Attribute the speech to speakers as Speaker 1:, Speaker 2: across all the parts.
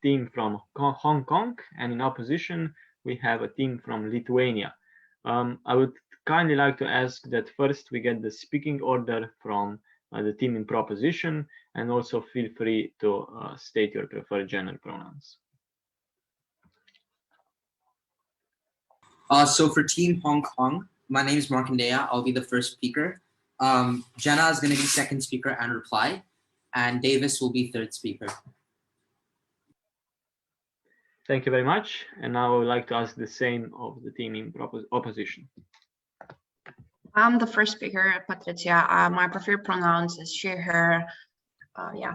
Speaker 1: team from Hong Kong, and in opposition, we have a team from Lithuania. I would kindly like to ask that first we get the speaking order from the team in proposition, and also feel free to state your preferred gender pronouns.
Speaker 2: So for Team Hong Kong, my name is Markandea. I'll be the first speaker. Jenna is going to be second speaker and reply, and Davis will be third speaker.
Speaker 1: Thank you very much. And now I would like to ask the same of the team in opposition.
Speaker 3: I'm the first speaker, Patricia. My preferred pronouns is she, her. Yeah.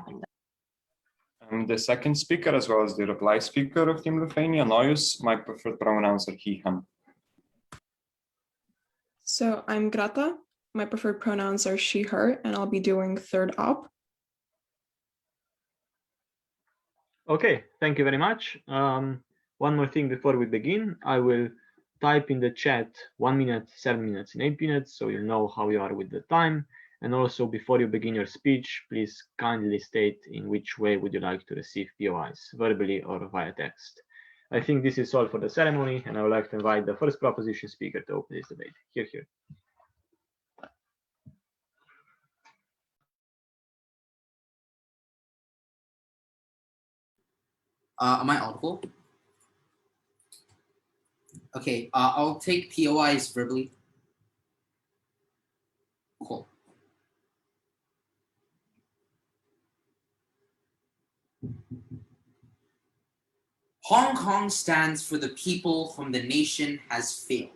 Speaker 4: I'm the second speaker as well as the reply speaker of Team Lithuania, Nojus. My preferred pronouns are he, him.
Speaker 5: So I'm Grata. My preferred pronouns are she, her, and I'll be doing third op.
Speaker 1: Okay, thank you very much. One more thing before we begin. I will type in the chat 1 minute, 7 minutes, and 8 minutes, so you'll know how you are with the time. And also, before you begin your speech, please kindly state in which way would you like to receive POIs, verbally or via text. I think this is all for the ceremony, and I would like to invite the first proposition speaker to open this debate. Here.
Speaker 2: Am I audible? Okay, I'll take POIs verbally. Cool. Hong Kong stands for the people whom the nation has failed,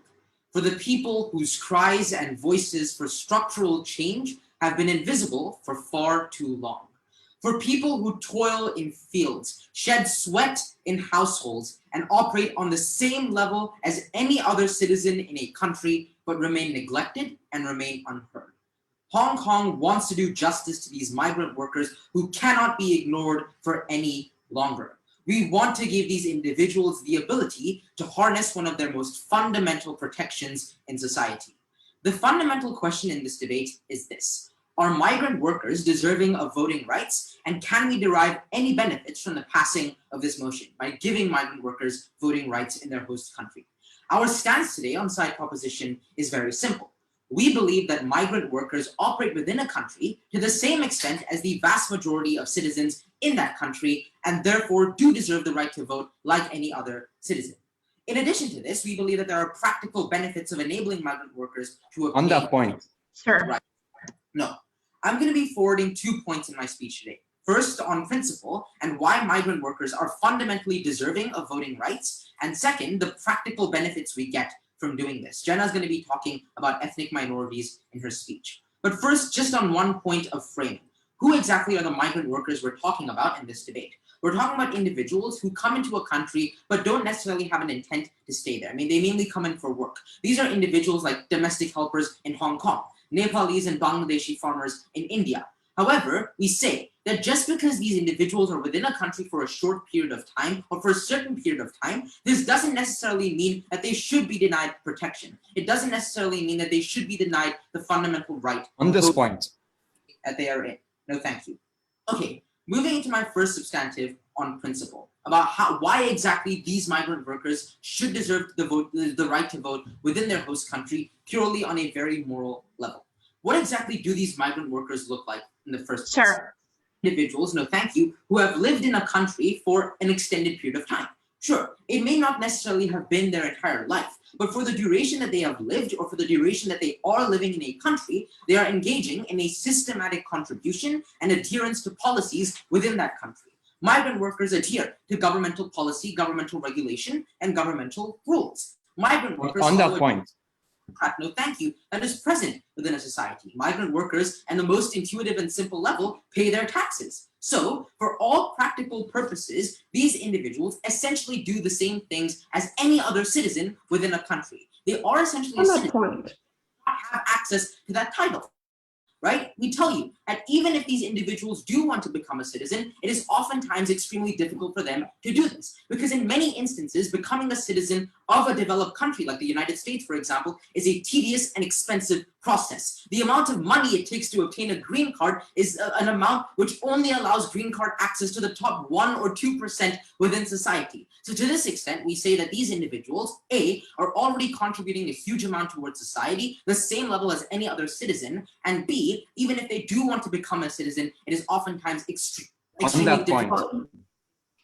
Speaker 2: for the people whose cries and voices for structural change have been invisible for far too long, for people who toil in fields, shed sweat in households, and operate on the same level as any other citizen in a country, but remain neglected and remain unheard. Hong Kong wants to do justice to these migrant workers who cannot be ignored for any longer. We want to give these individuals the ability to harness one of their most fundamental protections in society. The fundamental question in this debate is this: are migrant workers deserving of voting rights, and can we derive any benefits from the passing of this motion by giving migrant workers voting rights in their host country? Our stance today on side proposition is very simple. We believe that migrant workers operate within a country to the same extent as the vast majority of citizens in that country, and therefore do deserve the right to vote like any other citizen. In addition to this, we believe that there are practical benefits of enabling migrant workers to obtain—
Speaker 4: On that point.
Speaker 3: Sure.
Speaker 2: Right. No, I'm going to be forwarding 2 points in my speech today. First, on principle and why migrant workers are fundamentally deserving of voting rights, and second, the practical benefits we get from doing this. Jenna's going to be talking about ethnic minorities in her speech. But first, just on one point of framing, who exactly are the migrant workers we're talking about in this debate? We're talking about individuals who come into a country but don't necessarily have an intent to stay there. I mean, they mainly come in for work. These are individuals like domestic helpers in Hong Kong, Nepalese and Bangladeshi farmers in India. However, we say that just because these individuals are within a country for a short period of time or for a certain period of time, this doesn't necessarily mean that they should be denied protection. It doesn't necessarily mean that they should be denied the fundamental right
Speaker 4: On this point
Speaker 2: that they are in. No, thank you. Okay, moving into my first substantive on principle about why exactly these migrant workers should deserve the right to vote within their host country purely on a very moral level. What exactly do these migrant workers look like in the first place?
Speaker 3: Sure.
Speaker 2: Individuals, no thank you, who have lived in a country for an extended period of time. Sure, it may not necessarily have been their entire life, but for the duration that they have lived or for the duration that they are living in a country, they are engaging in a systematic contribution and adherence to policies within that country. Migrant workers adhere to governmental policy, governmental regulation, and governmental rules. Migrant workers—
Speaker 4: On that point.
Speaker 2: No thank you, that is present within a society. Migrant workers, at the most intuitive and simple level, pay their taxes. So, for all practical purposes, these individuals essentially do the same things as any other citizen within a country. They are essentially a citizen, but not have access to that title. right? We tell you that even if these individuals do want to become a citizen, it is oftentimes extremely difficult for them to do this, because in many instances, becoming a citizen of a developed country like the United States, for example, is a tedious and expensive process. The amount of money it takes to obtain a green card is an amount which only allows green card access to the top 1 or 2% within society. So to this extent, we say that these individuals, A, are already contributing a huge amount towards society, the same level as any other citizen, and B, even if they do want to become a citizen, it is oftentimes extremely difficult.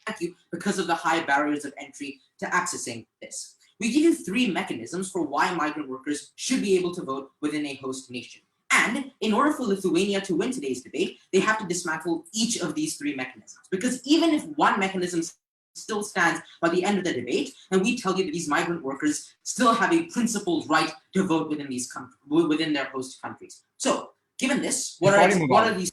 Speaker 2: Thank you, because of the high barriers of entry to accessing this. We give you 3 mechanisms for why migrant workers should be able to vote within a host nation. And in order for Lithuania to win today's debate, they have to dismantle each of these 3 mechanisms. Because even if one mechanism still stands by the end of the debate, and we tell you that these migrant workers still have a principled right to vote within these within their host countries. So, given this, what are these?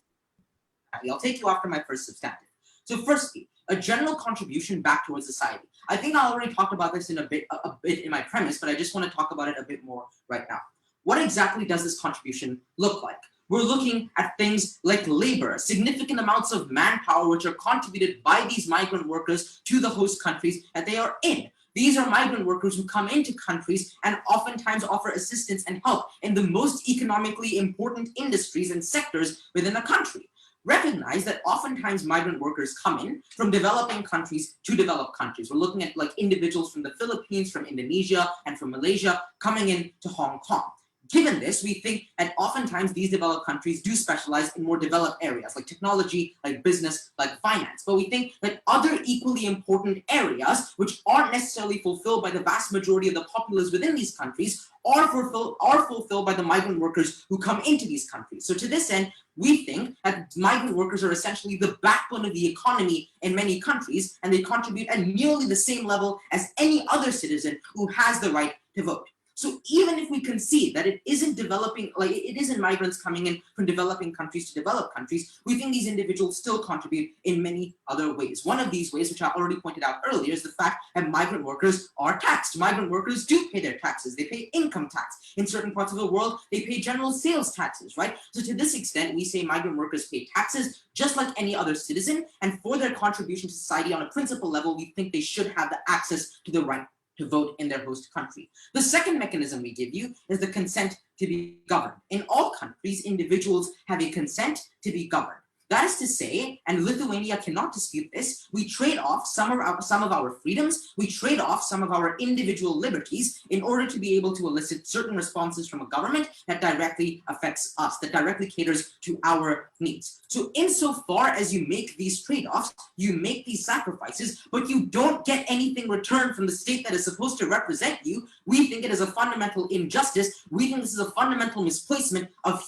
Speaker 2: I'll take you after my first substantive. So, firstly, a general contribution back towards society. I think I already talked about this in a bit in my premise, but I just want to talk about it a bit more right now. What exactly does this contribution look like? We're looking at things like labor, significant amounts of manpower which are contributed by these migrant workers to the host countries that they are in. These are migrant workers who come into countries and oftentimes offer assistance and help in the most economically important industries and sectors within a country. Recognize that oftentimes migrant workers come in from developing countries to developed countries. We're looking at like individuals from the Philippines, from Indonesia, and from Malaysia coming in to Hong Kong. Given this, we think that oftentimes these developed countries do specialize in more developed areas like technology, like business, like finance. But we think that other equally important areas, which aren't necessarily fulfilled by the vast majority of the populace within these countries, are fulfilled by the migrant workers who come into these countries. So to this end, we think that migrant workers are essentially the backbone of the economy in many countries, and they contribute at nearly the same level as any other citizen who has the right to vote. So even if we concede that it isn't developing, like it isn't migrants coming in from developing countries to developed countries, we think these individuals still contribute in many other ways. One of these ways, which I already pointed out earlier, is the fact that migrant workers are taxed. Migrant workers do pay their taxes. They pay income tax. In certain parts of the world, they pay general sales taxes, right? So to this extent, we say migrant workers pay taxes just like any other citizen, and for their contribution to society on a principle level, we think they should have the access to the right to vote in their host country. The second mechanism we give you is the consent to be governed. In all countries, individuals have a consent to be governed. That is to say, and Lithuania cannot dispute this, we trade off some of our freedoms, we trade off some of our individual liberties in order to be able to elicit certain responses from a government that directly affects us, that directly caters to our needs. So insofar as you make these trade-offs, you make these sacrifices, but you don't get anything returned from the state that is supposed to represent you, we think it is a fundamental injustice. We think this is a fundamental misplacement of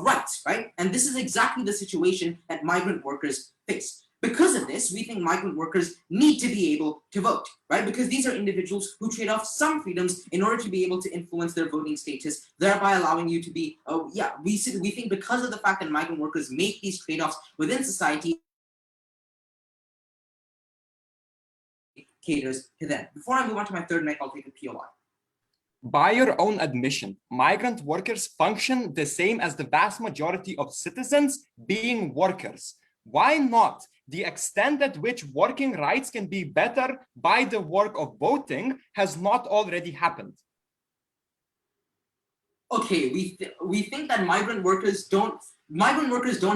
Speaker 2: rights, right? And this is exactly the situation that migrant workers face. Because of this, we think migrant workers need to be able to vote, right? Because these are individuals who trade off some freedoms in order to be able to influence their voting status, thereby allowing you to be, we think because of the fact that migrant workers make these trade-offs within society, caters to them. Before I move on to my third mic, I'll take a POI.
Speaker 4: By your own admission, migrant workers function the same as the vast majority of citizens, being workers. Why not? The extent at which working rights can be better by the work of voting has not already happened.
Speaker 2: Okay, we think that migrant workers don't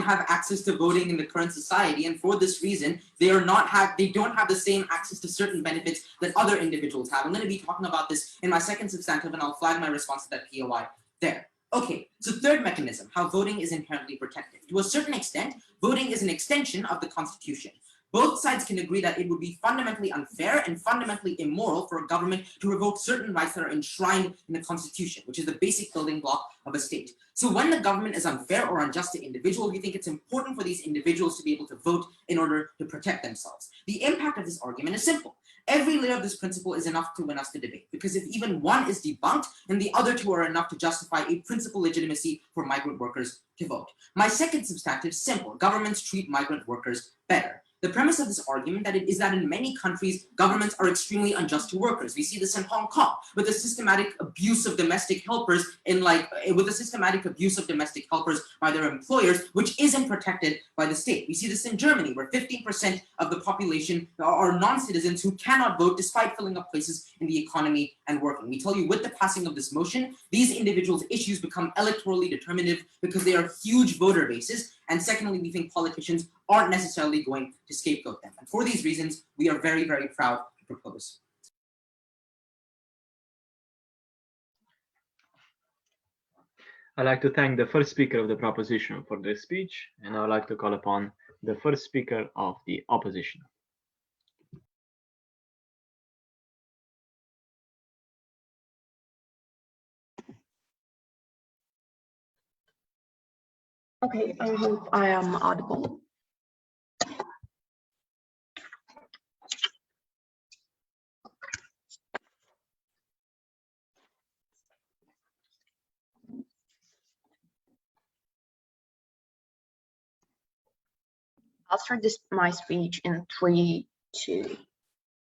Speaker 2: have access to voting in the current society, and for this reason, they don't have the same access to certain benefits that other individuals have. I'm going to be talking about this in my second substantive, and I'll flag my response to that POI there. Okay, so third mechanism, how voting is inherently protected. To a certain extent, voting is an extension of the Constitution. Both sides can agree that it would be fundamentally unfair and fundamentally immoral for a government to revoke certain rights that are enshrined in the Constitution, which is the basic building block of a state. So when the government is unfair or unjust to individuals, we think it's important for these individuals to be able to vote in order to protect themselves. The impact of this argument is simple. Every layer of this principle is enough to win us the debate, because if even one is debunked, then the other two are enough to justify a principal legitimacy for migrant workers to vote. My second substantive is simple. Governments treat migrant workers better. The premise of this argument is that in many countries, governments are extremely unjust to workers. We see this in Hong Kong with the systematic abuse of domestic helpers by their employers, which isn't protected by the state. We see this in Germany, where 15% of the population are non-citizens who cannot vote despite filling up places in the economy and working. We tell you, with the passing of this motion, these individuals' issues become electorally determinative because they are huge voter bases. And secondly, we think politicians aren't necessarily going to scapegoat them. And for these reasons, we are very, very proud to propose.
Speaker 1: I'd like to thank the first speaker of the proposition for their speech, and I would like to call upon the first speaker of the opposition.
Speaker 3: Okay, I hope I am audible. I'll start my speech in 3, 2,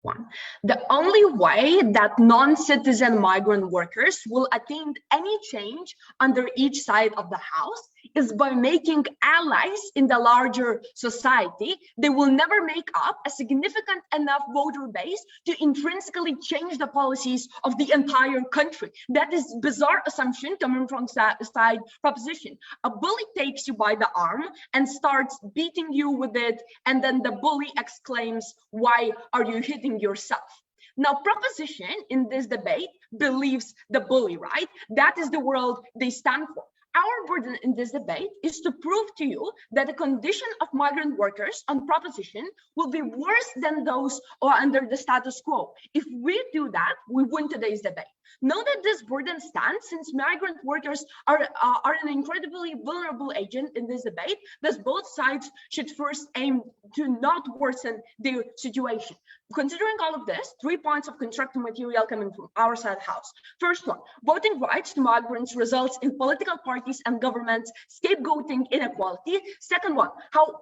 Speaker 3: 1. The only way that non-citizen migrant workers will attain any change under each side of the house is by making allies in the larger society. They will never make up a significant enough voter base to intrinsically change the policies of the entire country. That is a bizarre assumption coming from side proposition. A bully takes you by the arm and starts beating you with it, and then the bully exclaims, "Why are you hitting yourself?" Now, proposition in this debate believes the bully, right? That is the world they stand for. Our burden in this debate is to prove to you that the condition of migrant workers on proposition will be worse than those or under the status quo. If we do that, we win today's debate. Know that this burden stands since migrant workers are an incredibly vulnerable agent in this debate, thus both sides should first aim to not worsen their situation. Considering all of this, 3 points of constructive material coming from our side house. First one, voting rights to migrants results in political parties and governments scapegoating inequality. Second one, how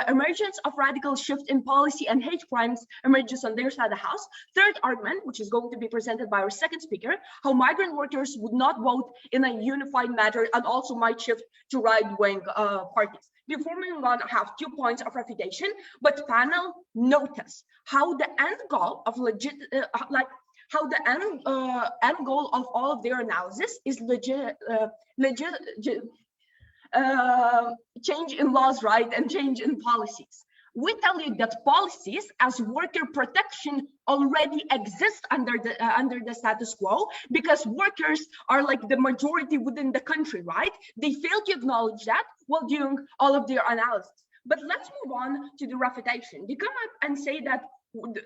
Speaker 3: emergence of radical shift in policy and hate crimes emerges on their side of the house. Third argument, which is going to be presented by our second speaker, how migrant workers would not vote in a unified manner and also might shift to right-wing parties. Before moving on, I have 2 points of refutation, but panel, notice how the end goal of end goal of all of their analysis is change in laws, right, and change in policies. We tell you that policies as worker protection already exist under the status quo because workers are like the majority within the country, right? They fail to acknowledge that while doing all of their analysis. But let's move on to the refutation. They come up and say that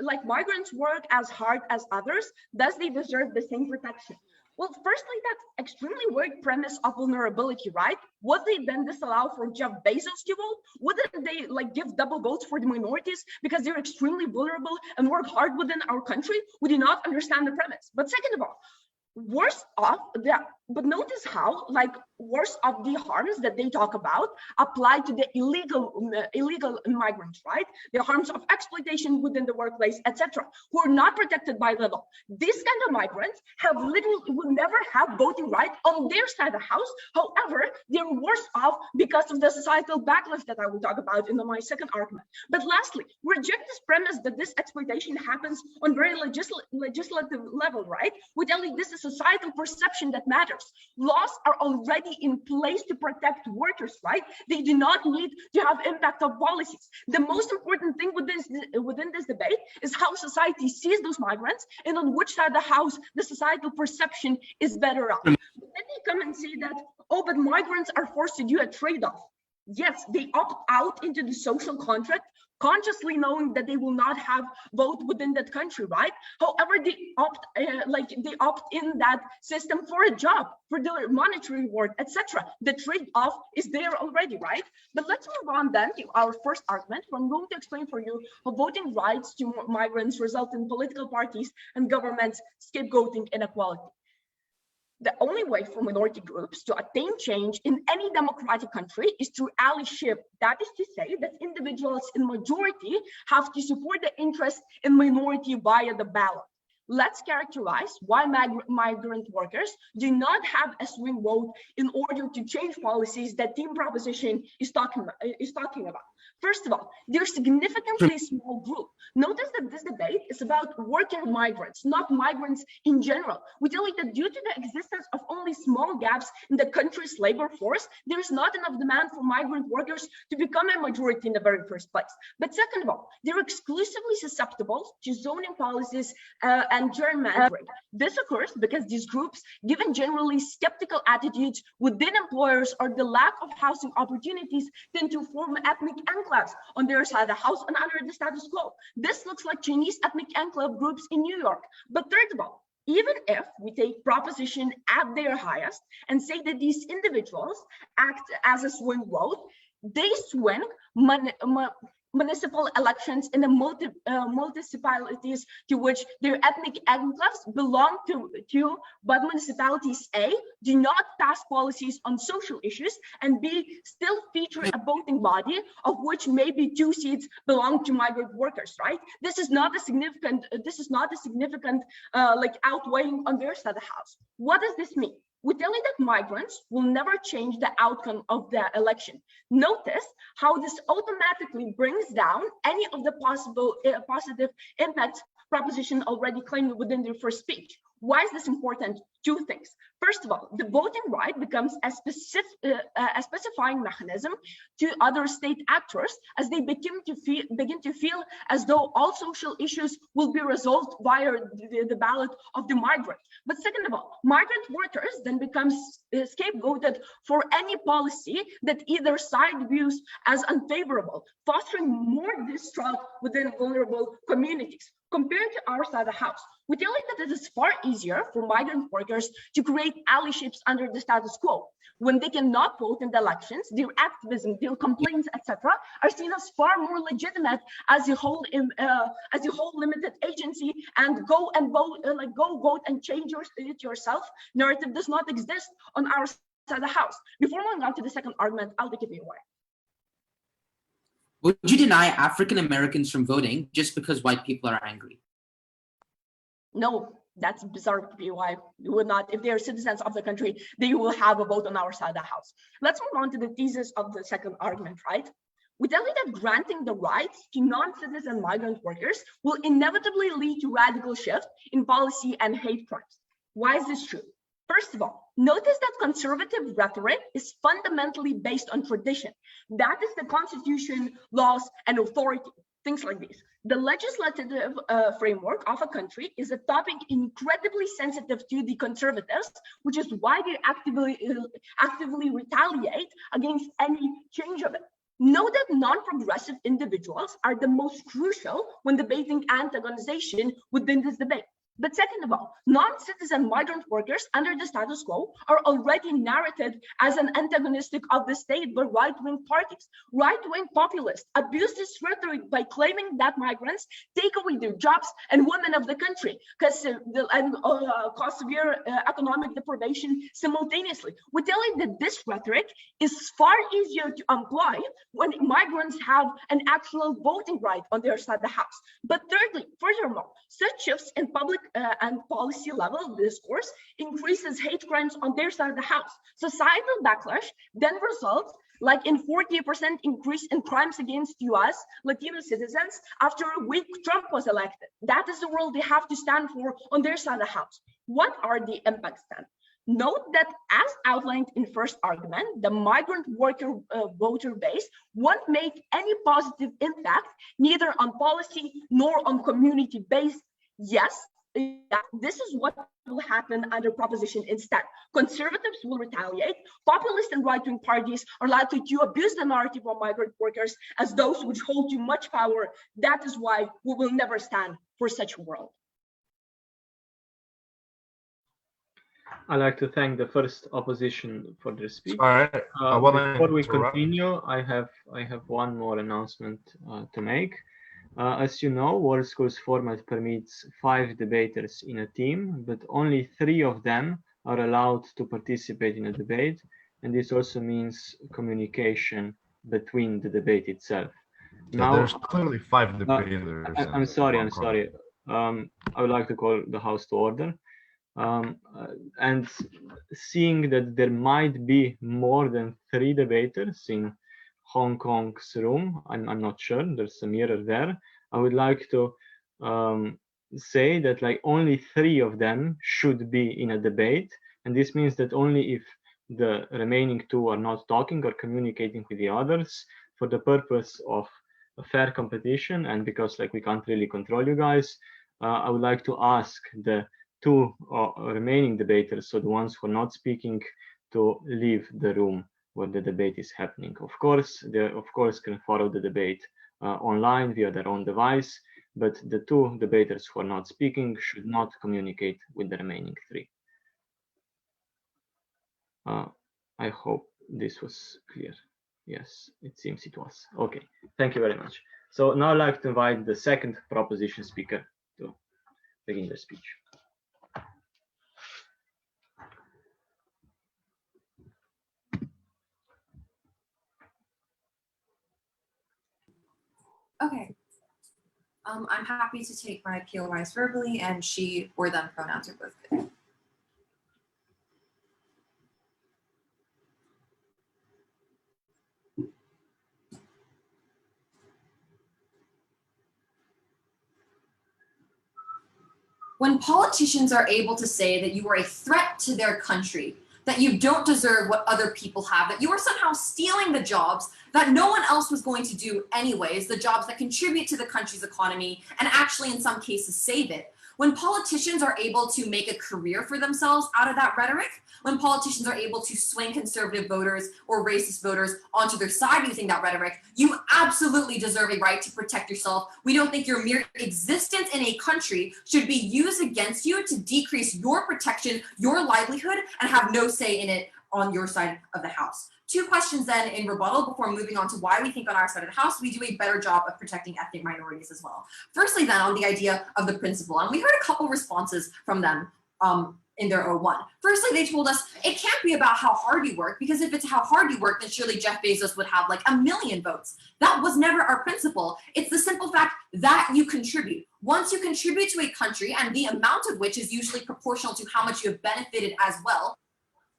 Speaker 3: like migrants work as hard as others, thus they deserve the same protection. Well, firstly, that's extremely weak premise of vulnerability, right? Would they then disallow for Jeff Bezos to vote? Wouldn't they like give double votes for the minorities because they're extremely vulnerable and work hard within our country? We do not understand the premise. But second of all, worse off that, but notice how like worse of the harms that they talk about apply to the illegal migrants, right? The harms of exploitation within the workplace, etc., who are not protected by the law. These kind of migrants have literally will never have voting right on their side of the house. However, they're worse off because of the societal backlash that I will talk about in my second argument. But lastly, reject this premise that this exploitation happens on very legislative level, right? We tell you this is societal perception that matters. Laws are already in place to protect workers, right? They do not need to have impact of policies. The most important thing within this debate is how society sees those migrants and on which side of the house the societal perception is better off. Then they come and say that, oh, but migrants are forced to do a trade-off. Yes, they opt out into the social contract, consciously knowing that they will not have vote within that country, right? However, they opt in that system for a job, for the monetary reward, etc. The trade-off is there already, right? But let's move on then to our first argument. I'm going to explain for you how voting rights to migrants result in political parties and governments scapegoating inequality. The only way for minority groups to attain change in any democratic country is through allyship. That is to say that individuals in majority have to support the interests in minority via the ballot. Let's characterize why migrant workers do not have a swing vote in order to change policies that team proposition is talking about. First of all, they're a significantly small group. Notice that this debate is about working migrants, not migrants in general. We tell you that due to the existence of only small gaps in the country's labor force, there is not enough demand for migrant workers to become a majority in the very first place. But second of all, they're exclusively susceptible to zoning policies and gerrymandering. This occurs because these groups, given generally skeptical attitudes within employers or the lack of housing opportunities, tend to form ethnic enclaves on their side of the house and under the status quo. This looks like Chinese ethnic enclave groups in New York. But third of all, even if we take proposition at their highest and say that these individuals act as a swing vote, they swing municipal elections in the municipalities to which their ethnic enclaves belong to, but municipalities A do not pass policies on social issues, and B still feature a voting body of which maybe 2 seats belong to migrant workers, right? This is not a significant like outweighing on their side of the house. What does this mean? We tell you that migrants will never change the outcome of the election. Notice how this automatically brings down any of the possible positive impacts proposition already claimed within their first speech. Why is this important? 2 things. First of all, the voting right becomes a specifying mechanism to other state actors as they begin to feel as though all social issues will be resolved via the ballot of the migrant. But second of all, migrant workers then becomes scapegoated for any policy that either side views as unfavorable, fostering more distrust within vulnerable communities. Compared to our side of the house, we tell you that it is far easier for migrant workers to create allyships under the status quo. When they cannot vote in the elections, their activism, their complaints, etc., are seen as far more legitimate as a whole limited agency, and go vote and change it yourself narrative does not exist on our side of the house. Before moving on to the second argument, I'll take it away.
Speaker 2: Would you deny African Americans from voting just because white people are angry?
Speaker 3: No, that's bizarre to be why you would not. If they are citizens of the country, they will have a vote on our side of the house. Let's move on to the thesis of the second argument, right? We tell you that granting the rights to non-citizen migrant workers will inevitably lead to radical shift in policy and hate crimes. Why is this true? First of all, notice that conservative rhetoric is fundamentally based on tradition. That is the constitution, laws, and authority, things like this. The legislative framework of a country is a topic incredibly sensitive to the conservatives, which is why they actively retaliate against any change of it. Note that non-progressive individuals are the most crucial when debating antagonization within this debate. But second of all, non-citizen migrant workers under the status quo are already narrated as an antagonistic of the state by right-wing parties. Right-wing populists abuse this rhetoric by claiming that migrants take away their jobs and women of the country cause severe economic deprivation simultaneously. We tell you that this rhetoric is far easier to employ when migrants have an actual voting right on their side of the house. But thirdly, furthermore, such shifts in public and policy level discourse increases hate crimes on their side of the house. Societal backlash then results like in 40% increase in crimes against US Latino citizens after a week Trump was elected. That is the world they have to stand for on their side of the house. What are the impacts then? Note that as outlined in first argument, the migrant worker voter base won't make any positive impact neither on policy nor on community base. Yes, this is what will happen under proposition instead. Conservatives will retaliate. Populist and right-wing parties are likely to abuse the narrative of migrant workers as those which hold too much power. That is why we will never stand for such a world.
Speaker 1: I'd like to thank the first opposition for their speech.
Speaker 6: Before
Speaker 1: we continue, I have one more announcement to make. As you know, World Schools format permits 5 debaters in a team, but only 3 of them are allowed to participate in a debate, and this also means communication between the debate itself. Now,
Speaker 6: there's clearly 5 debaters.
Speaker 1: I'm sorry. I would like to call the House to order. And seeing that there might be more than 3 debaters in Hong Kong's room, I'm not sure, there's a mirror there. I would like to say that like only 3 of them should be in a debate, and this means that only if the remaining 2 are not talking or communicating with the others for the purpose of a fair competition, and because like we can't really control you guys, I would like to ask the 2 remaining debaters, so the ones who are not speaking, to leave the room where the debate is happening. Of course, they can follow the debate online via their own device, but the 2 debaters who are not speaking should not communicate with the remaining 3. I hope this was clear. Yes, it seems it was. Okay, thank you very much. So now I'd like to invite the second proposition speaker to begin their speech.
Speaker 7: Okay. I'm happy to take my POIs verbally, and she or them pronouns are both good. When politicians are able to say that you are a threat to their country, that you don't deserve what other people have, that you are somehow stealing the jobs that no one else was going to do anyways, the jobs that contribute to the country's economy and actually in some cases save it. When politicians are able to make a career for themselves out of that rhetoric, when politicians are able to swing conservative voters or racist voters onto their side using that rhetoric, you absolutely deserve a right to protect yourself. We don't think your mere existence in a country should be used against you to decrease your protection, your livelihood, and have no say in it on your side of the house. 2 questions then in rebuttal before moving on to why we think on our side of the house we do a better job of protecting ethnic minorities as well. Firstly then on the idea of the principle, and we heard a couple responses from them in their O1. Firstly, they told us it can't be about how hard you work, because if it's how hard you work, then surely Jeff Bezos would have like 1 million votes. That was never our principle. It's the simple fact that you contribute. Once you contribute to a country, and the amount of which is usually proportional to how much you have benefited as well,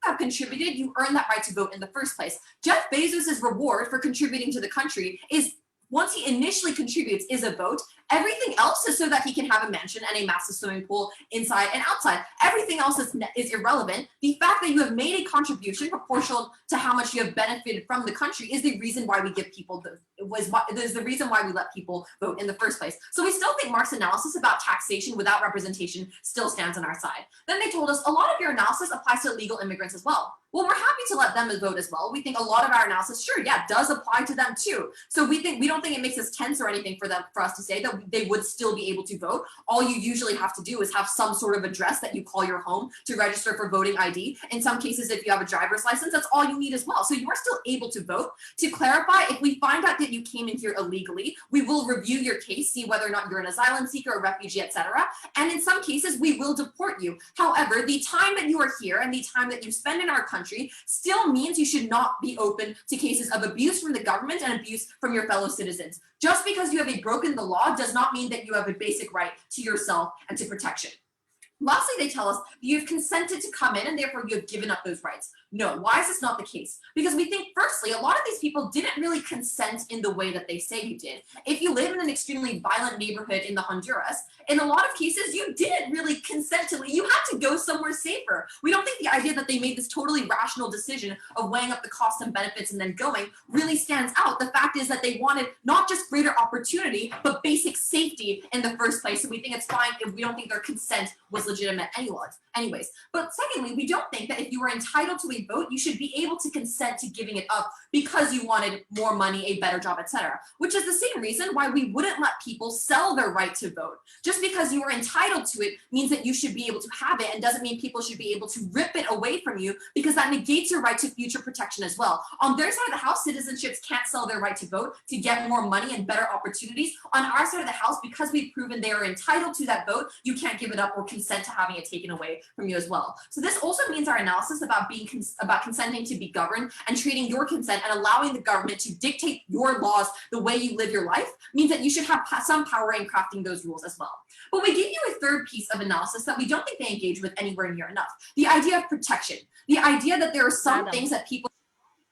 Speaker 7: have contributed, you earn that right to vote in the first place. Jeff Bezos's reward for contributing to the country is, once he initially contributes, is a vote. Everything else is so that he can have a mansion and a massive swimming pool inside and outside. Everything else is irrelevant. The fact that you have made a contribution proportional to how much you have benefited from the country is the reason why we give people is the reason why we let people vote in the first place. So we still think Mark's analysis about taxation without representation still stands on our side. Then they told us a lot of your analysis applies to illegal immigrants as well. Well, we're happy to let them vote as well. We think a lot of our analysis, sure, yeah, does apply to them too. So we don't think it makes us tense or anything for us to say that they would still be able to vote. All you usually have to do is have some sort of address that you call your home to register for voting ID. In some cases, if you have a driver's license, that's all you need as well. So you are still able to vote. To clarify, if we find out that you came in here illegally, we will review your case, see whether or not you're an asylum seeker, a refugee, etc. And in some cases, we will deport you. However, the time that you are here and the time that you spend in our country still means you should not be open to cases of abuse from the government and abuse from your fellow citizens. Just because you have broken the law does not mean that you have a basic right to yourself and to protection. Lastly, they tell us that you've consented to come in and therefore you have given up those rights. No, why is this not the case? Because we think, firstly, a lot of these people didn't really consent in the way that they say you did. If you live in an extremely violent neighborhood in the Honduras, in a lot of cases, you didn't really consent to leave. You had to go somewhere safer. We don't think the idea that they made this totally rational decision of weighing up the costs and benefits and then going really stands out. The fact is that they wanted not just greater opportunity, but basic safety in the first place. So we think it's fine if we don't think their consent was legitimate anyways. But secondly, we don't think that if you were entitled to a vote, you should be able to consent to giving it up because you wanted more money, a better job, etc. Which is the same reason why we wouldn't let people sell their right to vote. Just because you are entitled to it means that you should be able to have it, and doesn't mean people should be able to rip it away from you, because that negates your right to future protection as well. On their side of the house, citizenships can't sell their right to vote to get more money and better opportunities. On our side of the house, because we've proven they are entitled to that vote, you can't give it up or consent to having it taken away from you as well. So this also means our analysis about consenting to be governed and treating your consent and allowing the government to dictate your laws, the way you live your life, means that you should have some power in crafting those rules as well. But we give you a third piece of analysis that we don't think they engage with anywhere near enough. The idea of protection. The idea that there are some things that people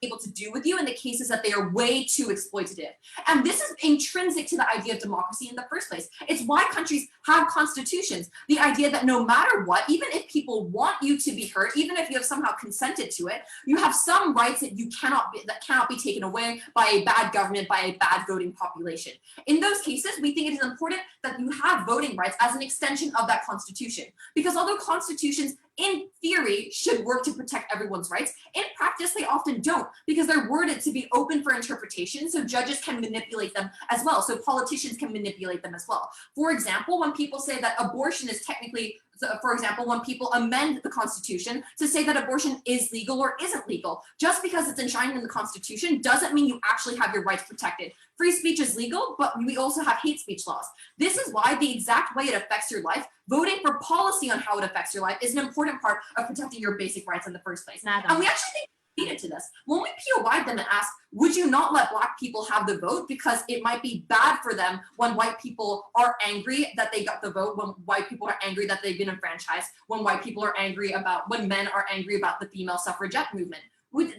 Speaker 7: able to do with you in the cases that they are way too exploitative. And this is intrinsic to the idea of democracy in the first place. It's why countries have constitutions. The idea that no matter what, even if people want you to be hurt, even if you have somehow consented to it, you have some rights that cannot be taken away by a bad government, by a bad voting population. In those cases, we think it is important that you have voting rights as an extension of that constitution. Because although constitutions in theory should work to protect everyone's rights, in practice they often don't, because they're worded to be open for interpretation, so judges can manipulate them as well, so politicians can manipulate them as well. For example, when people say that abortion is technically, for example, when people amend the Constitution to say that abortion is legal or isn't legal, just because it's enshrined in the Constitution doesn't mean you actually have your rights protected. Free speech is legal, but we also have hate speech laws. This is why the exact way it affects your life, voting for policy on how it affects your life, is an important part of protecting your basic rights in the first place. And we actually think to this. When we POI'd them and asked, would you not let Black people have the vote because it might be bad for them when white people are angry that they got the vote, when white people are angry that they've been enfranchised, when white people are angry about, when men are angry about the female suffragette movement?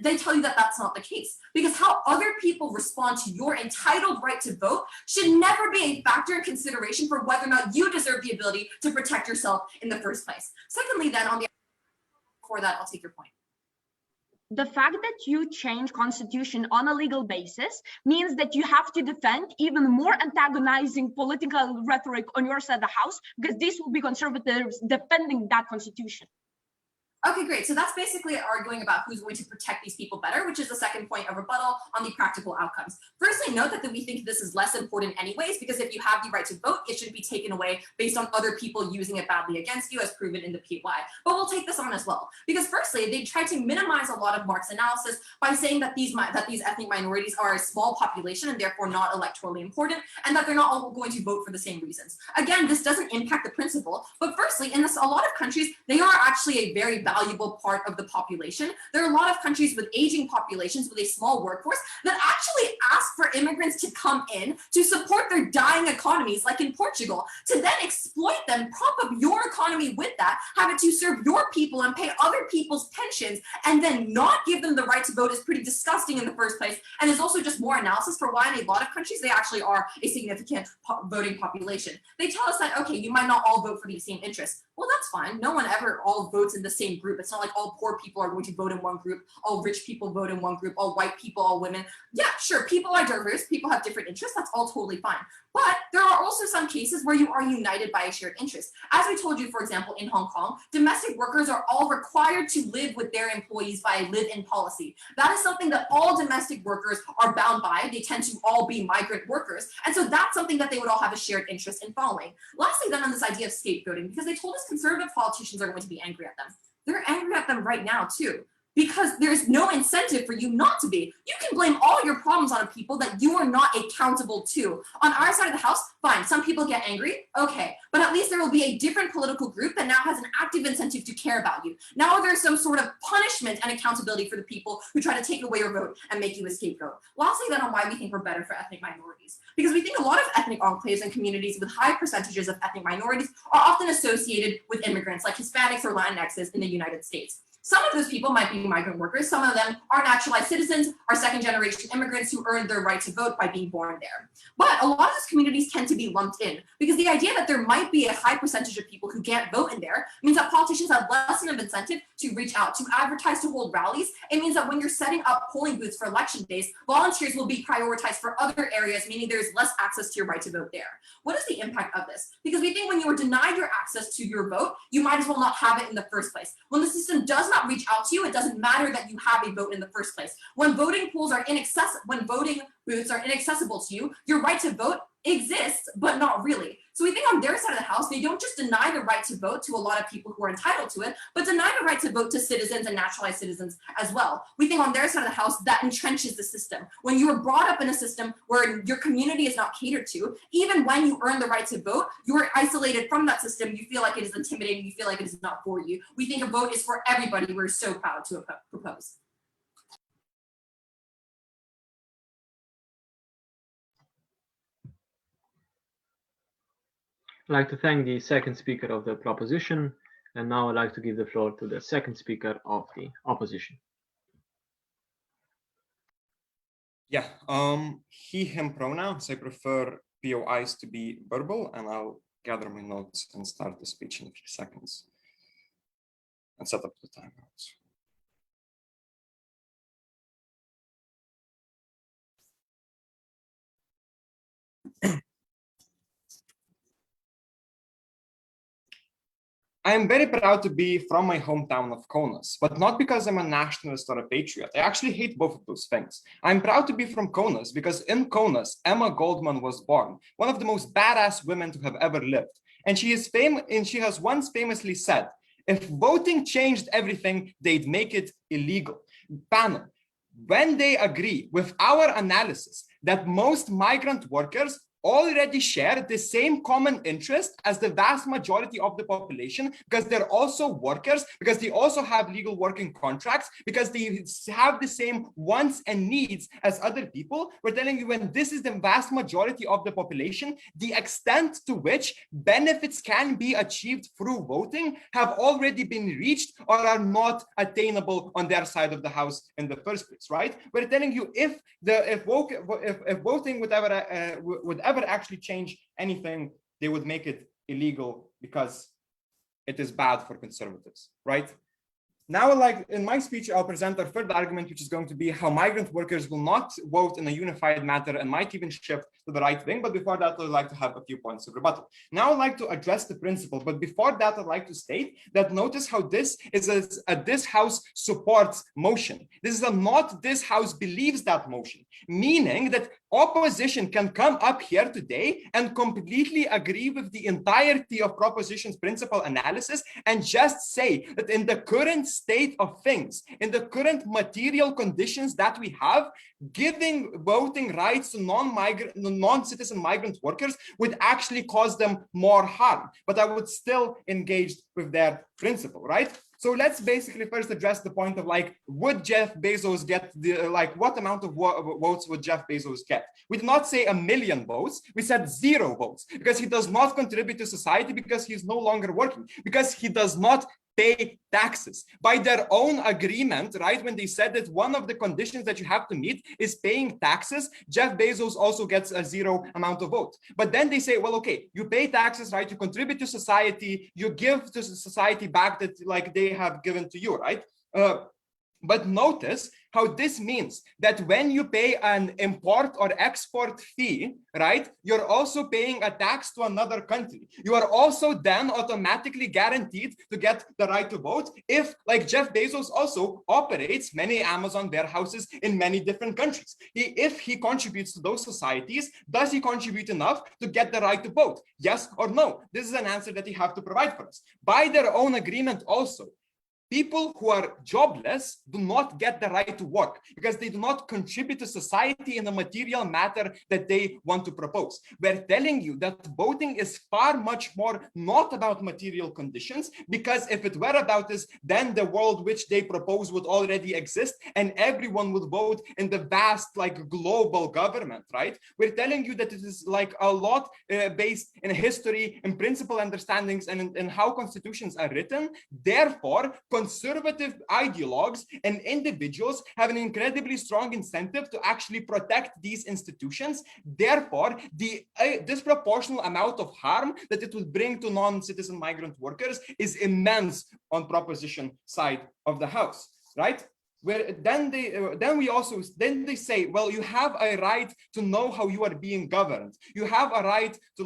Speaker 7: They tell you that that's not the case, because how other people respond to your entitled right to vote should never be a factor in consideration for whether or not you deserve the ability to protect yourself in the first place. Secondly, then, before that, I'll take your point.
Speaker 3: The fact that you change constitution on a legal basis means that you have to defend even more antagonizing political rhetoric on your side of the house, because these will be conservatives defending that constitution.
Speaker 7: Okay, great. So that's basically arguing about who's going to protect these people better, which is the second point of rebuttal on the practical outcomes. Firstly, note that we think this is less important anyways, because if you have the right to vote, it shouldn't be taken away based on other people using it badly against you, as proven in the PY. But we'll take this on as well, because firstly, they try to minimize a lot of Mark's analysis by saying that these ethnic minorities are a small population and therefore not electorally important, and that they're not all going to vote for the same reasons. Again, this doesn't impact the principle, but firstly, in a lot of countries, they are actually a very valuable part of the population. There are a lot of countries with aging populations with a small workforce that actually ask for immigrants to come in to support their dying economies, like in Portugal, to then exploit them, prop up your economy with that, have it to serve your people and pay other people's pensions, and then not give them the right to vote is pretty disgusting in the first place, and is also just more analysis for why in a lot of countries they actually are a significant voting population. They tell us that, okay, you might not all vote for the same interests. Well, that's fine. No one ever all votes in the same group. It's not like all poor people are going to vote in one group, all rich people vote in one group, all white people, all women. Yeah, sure, people are diverse, people have different interests, that's all totally fine. But there are also some cases where you are united by a shared interest. As we told you, for example, in Hong Kong, domestic workers are all required to live with their employees by a live-in policy. That is something that all domestic workers are bound by. They tend to all be migrant workers. And so that's something that they would all have a shared interest in following. Lastly, then, on this idea of scapegoating, because they told us conservative politicians are going to be angry at them. They're angry at them right now, too, because there's no incentive for you not to be. You can blame all your problems on people that you are not accountable to. On our side of the house, fine, some people get angry, okay, but at least there will be a different political group that now has an active incentive to care about you. Now there's some sort of punishment and accountability for the people who try to take away your vote and make you a scapegoat. Lastly, then, on why we think we're better for ethnic minorities. Because we think a lot of ethnic enclaves and communities with high percentages of ethnic minorities are often associated with immigrants like Hispanics or Latinxes in the United States. Some of those people might be migrant workers. Some of them are naturalized citizens, are second-generation immigrants who earned their right to vote by being born there. But a lot of those communities tend to be lumped in, because the idea that there might be a high percentage of people who can't vote in there means that politicians have less of an incentive to reach out, to advertise, to hold rallies. It means that when you're setting up polling booths for election days, volunteers will be prioritized for other areas, meaning there's less access to your right to vote there. What is the impact of this? Because we think when you are denied your access to your vote, you might as well not have it in the first place. When the system does not reach out to you, it doesn't matter that you have a vote in the first place. When voting pools are inaccessible, when voting booths are inaccessible to you, your right to vote exists, but not really. So we think on their side of the house, they don't just deny the right to vote to a lot of people who are entitled to it, but deny the right to vote to citizens and naturalized citizens as well. We think on their side of the house, that entrenches the system. When you are brought up in a system where your community is not catered to, even when you earn the right to vote, you're isolated from that system. You feel like it is intimidating. You feel like it is not for you. We think a vote is for everybody. We're so proud to propose.
Speaker 1: I'd like to thank the second speaker of the proposition, and now I'd like to give the floor to the second speaker of the opposition.
Speaker 4: Yeah, he, him pronouns. I prefer POIs to be verbal, and I'll gather my notes and start the speech in a few seconds and set up the timeouts. I am very proud to be from my hometown of Kaunas, but not because I'm a nationalist or a patriot. I actually hate both of those things. I'm proud to be from Kaunas because in Kaunas, Emma Goldman was born, one of the most badass women to have ever lived. And she has once famously said, if voting changed everything, they'd make it illegal. Panel, when they agree with our analysis that most migrant workers already share the same common interest as the vast majority of the population, because they're also workers, because they also have legal working contracts, because they have the same wants and needs as other people. We're telling you, when this is the vast majority of the population, the extent to which benefits can be achieved through voting have already been reached or are not attainable on their side of the house in the first place, right? We're telling you, if voting would ever actually change anything, they would make it illegal because it is bad for conservatives, right? Now, like in my speech, I'll present our third argument, which is going to be how migrant workers will not vote in a unified manner and might even shift to the right wing. But before that, I'd like to have a few points of rebuttal. Now, I'd like to address the principle. But before that, I'd like to state that notice how this is this House supports motion. This is a not this House believes that motion, meaning that opposition can come up here today and completely agree with the entirety of proposition's principle analysis and just say that in the current state of things, in the current material conditions that we have, giving voting rights to non-citizen migrant workers would actually cause them more harm. But I would still engage with their principle, right? So let's basically first address the point of like, would Jeff Bezos get what amount of votes would Jeff Bezos get? We did not say 1 million votes. We said 0 votes because he does not contribute to society, because he's no longer working, because he does not pay taxes. By their own agreement, right, when they said that one of the conditions that you have to meet is paying taxes, Jeff Bezos also gets a 0 amount of vote. But then they say, well, okay, you pay taxes, right, you contribute to society, you give to society back that like they have given to you, right? But notice how this means that when you pay an import or export fee, right, you're also paying a tax to another country. You are also then automatically guaranteed to get the right to vote if, like Jeff Bezos also operates many Amazon warehouses in many different countries. If he contributes to those societies, does he contribute enough to get the right to vote? Yes or no? This is an answer that you have to provide for us. By their own agreement also, people who are jobless do not get the right to work because they do not contribute to society in the material matter that they want to propose. We're telling you that voting is far much more not about material conditions, because if it were about this, then the world which they propose would already exist and everyone would vote in the vast like global government, right? We're telling you that it is like a lot based in history, in principal understandings, and in how constitutions are written. Therefore, conservative ideologues and individuals have an incredibly strong incentive to actually protect these institutions. Therefore, the disproportional amount of harm that it would bring to non-citizen migrant workers is immense on proposition side of the house, right? where then they say, well, you have a right to know how you are being governed. You have a right to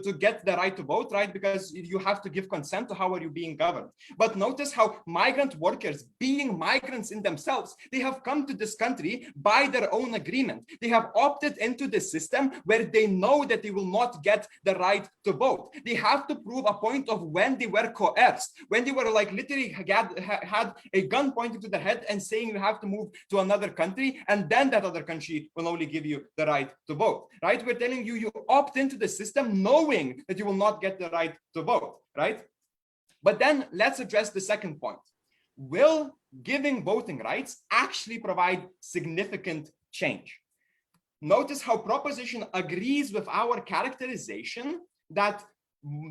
Speaker 4: to get the right to vote, right? Because you have to give consent to how are you being governed. But notice how migrant workers, being migrants in themselves, they have come to this country by their own agreement. They have opted into the system where they know that they will not get the right to vote. They have to prove a point of when they were coerced, when they were like literally had a gun pointed to the head and saying you have to move to another country, and then that other country will only give you the right to vote, right? We're telling you, you opt into the system knowing that you will not get the right to vote, right? But then let's address the second point. Will giving voting rights actually provide significant change? Notice how proposition agrees with our characterization that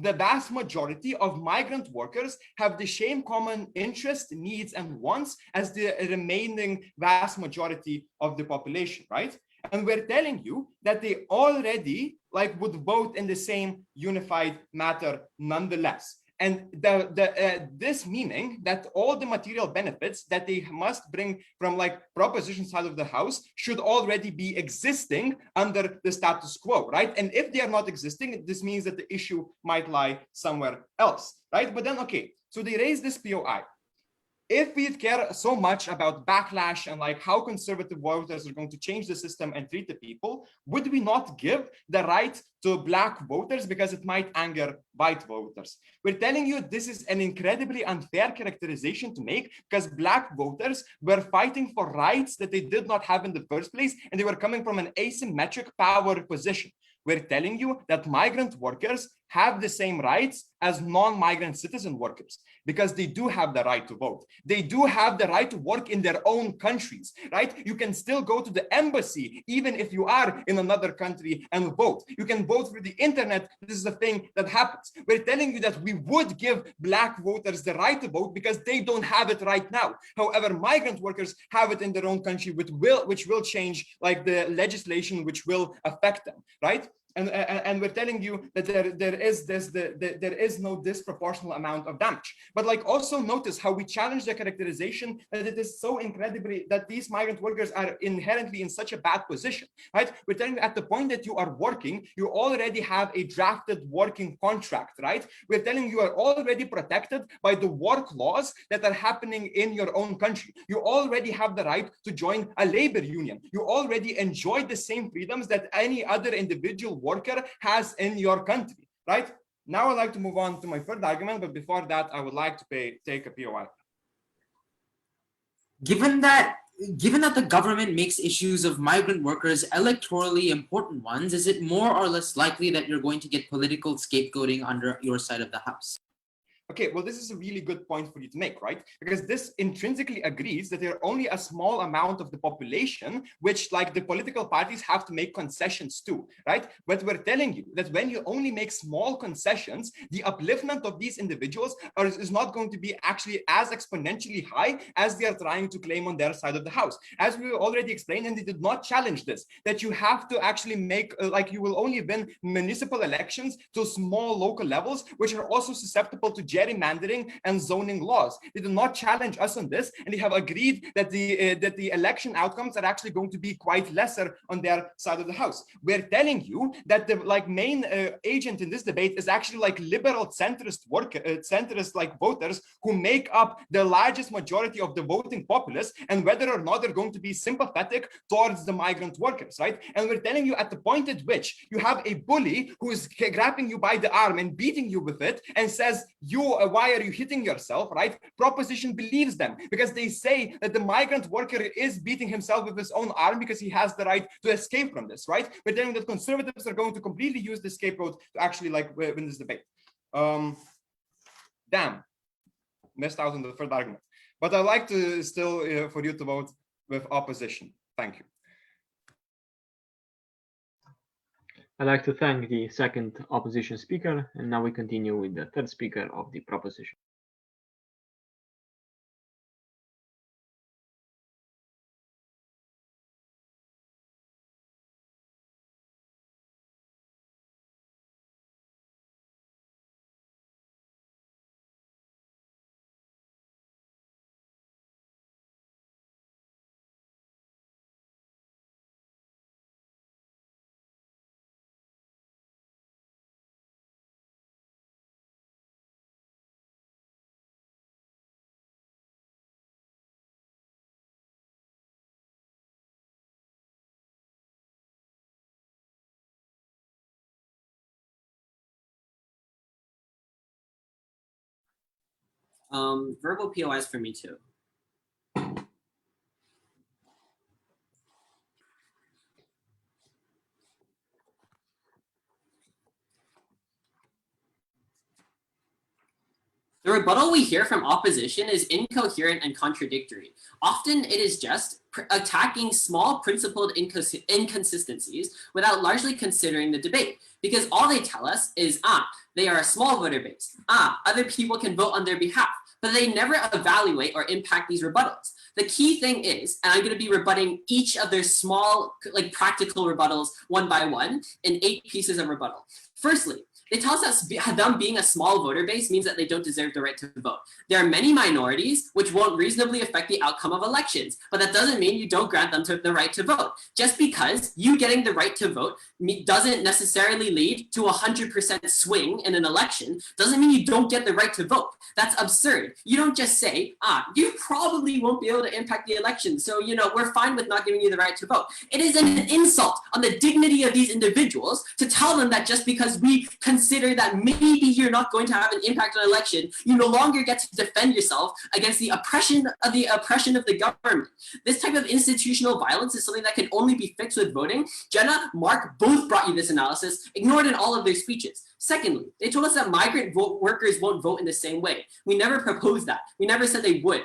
Speaker 4: the vast majority of migrant workers have the same common interests, needs, and wants as the remaining vast majority of the population, right? And we're telling you that they already would vote in the same unified matter nonetheless. And this meaning that all the material benefits that they must bring from proposition side of the house should already be existing under the status quo, right? And if they are not existing, this means that the issue might lie somewhere else, right? But then, okay, so they raise this POI. If we care so much about backlash and how conservative voters are going to change the system and treat the people, would we not give the right to Black voters because it might anger white voters? We're telling you this is an incredibly unfair characterization to make because Black voters were fighting for rights that they did not have in the first place, and they were coming from an asymmetric power position. We're telling you that migrant workers have the same rights as non-migrant citizen workers because they do have the right to vote. They do have the right to work in their own countries, right? You can still go to the embassy even if you are in another country and vote. You can vote through the internet. This is a thing that happens. We're telling you that we would give Black voters the right to vote because they don't have it right now. However, migrant workers have it in their own country, which will change the legislation, which will affect them, right? And we're telling you that there is no disproportional amount of damage. But also notice how we challenge the characterization that it is so incredibly that these migrant workers are inherently in such a bad position, right? We're telling you at the point that you are working, you already have a drafted working contract, right? We're telling you are already protected by the work laws that are happening in your own country. You already have the right to join a labor union. You already enjoy the same freedoms that any other individual worker has in your country, right? Now I'd like to move on to my third argument, but before that, I would like to take a POI.
Speaker 2: Given that the government makes issues of migrant workers electorally important ones, is it more or less likely that you're going to get political scapegoating under your side of the house?
Speaker 4: Okay, well, this is a really good point for you to make, right? Because this intrinsically agrees that there are only a small amount of the population which the political parties have to make concessions to, right? But we're telling you that when you only make small concessions, the upliftment of these individuals is not going to be actually as exponentially high as they are trying to claim on their side of the house. As we already explained, and they did not challenge this, that you have to actually make, you will only win municipal elections to small local levels, which are also susceptible to gerrymandering and zoning laws. They do not challenge us on this, and they have agreed that the election outcomes are actually going to be quite lesser on their side of the house. We're telling you that the main agent in this debate is actually liberal centrist voters who make up the largest majority of the voting populace, and whether or not they're going to be sympathetic towards the migrant workers, right? And we're telling you at the point at which you have a bully who is grabbing you by the arm and beating you with it and says, why are you hitting yourself, right? Proposition believes them because they say that the migrant worker is beating himself with his own arm because he has the right to escape from this, right? We're telling that conservatives are going to completely use the scapegoat to actually win this debate. Damn, missed out on the third argument. But I'd like to still for you to vote with opposition. Thank you.
Speaker 1: I'd like to thank the second opposition speaker, and now we continue with the third speaker of the proposition.
Speaker 8: Verbal POIs for me too. The rebuttal we hear from opposition is incoherent and contradictory. Often it is just attacking small principled inconsistencies without largely considering the debate, because all they tell us is, they are a small voter base. Other people can vote on their behalf, but they never evaluate or impact these rebuttals. The key thing is, and I'm going to be rebutting each of their small, practical rebuttals one by one in 8 pieces of rebuttal. Firstly, they tell us that them being a small voter base means that they don't deserve the right to vote. There are many minorities which won't reasonably affect the outcome of elections, but that doesn't mean you don't grant them the right to vote. Just because you getting the right to vote doesn't necessarily lead to a 100% swing in an election, doesn't mean you don't get the right to vote. That's absurd. You don't just say, you probably won't be able to impact the election, so we're fine with not giving you the right to vote. It is an insult on the dignity of these individuals to tell them that just because we consider that maybe you're not going to have an impact on an election, you no longer get to defend yourself against the oppression of the government. This type of institutional violence is something that can only be fixed with voting. Jenna, Mark both brought you this analysis, ignored in all of their speeches. Secondly, they told us that migrant workers won't vote in the same way. We never proposed that. We never said they would.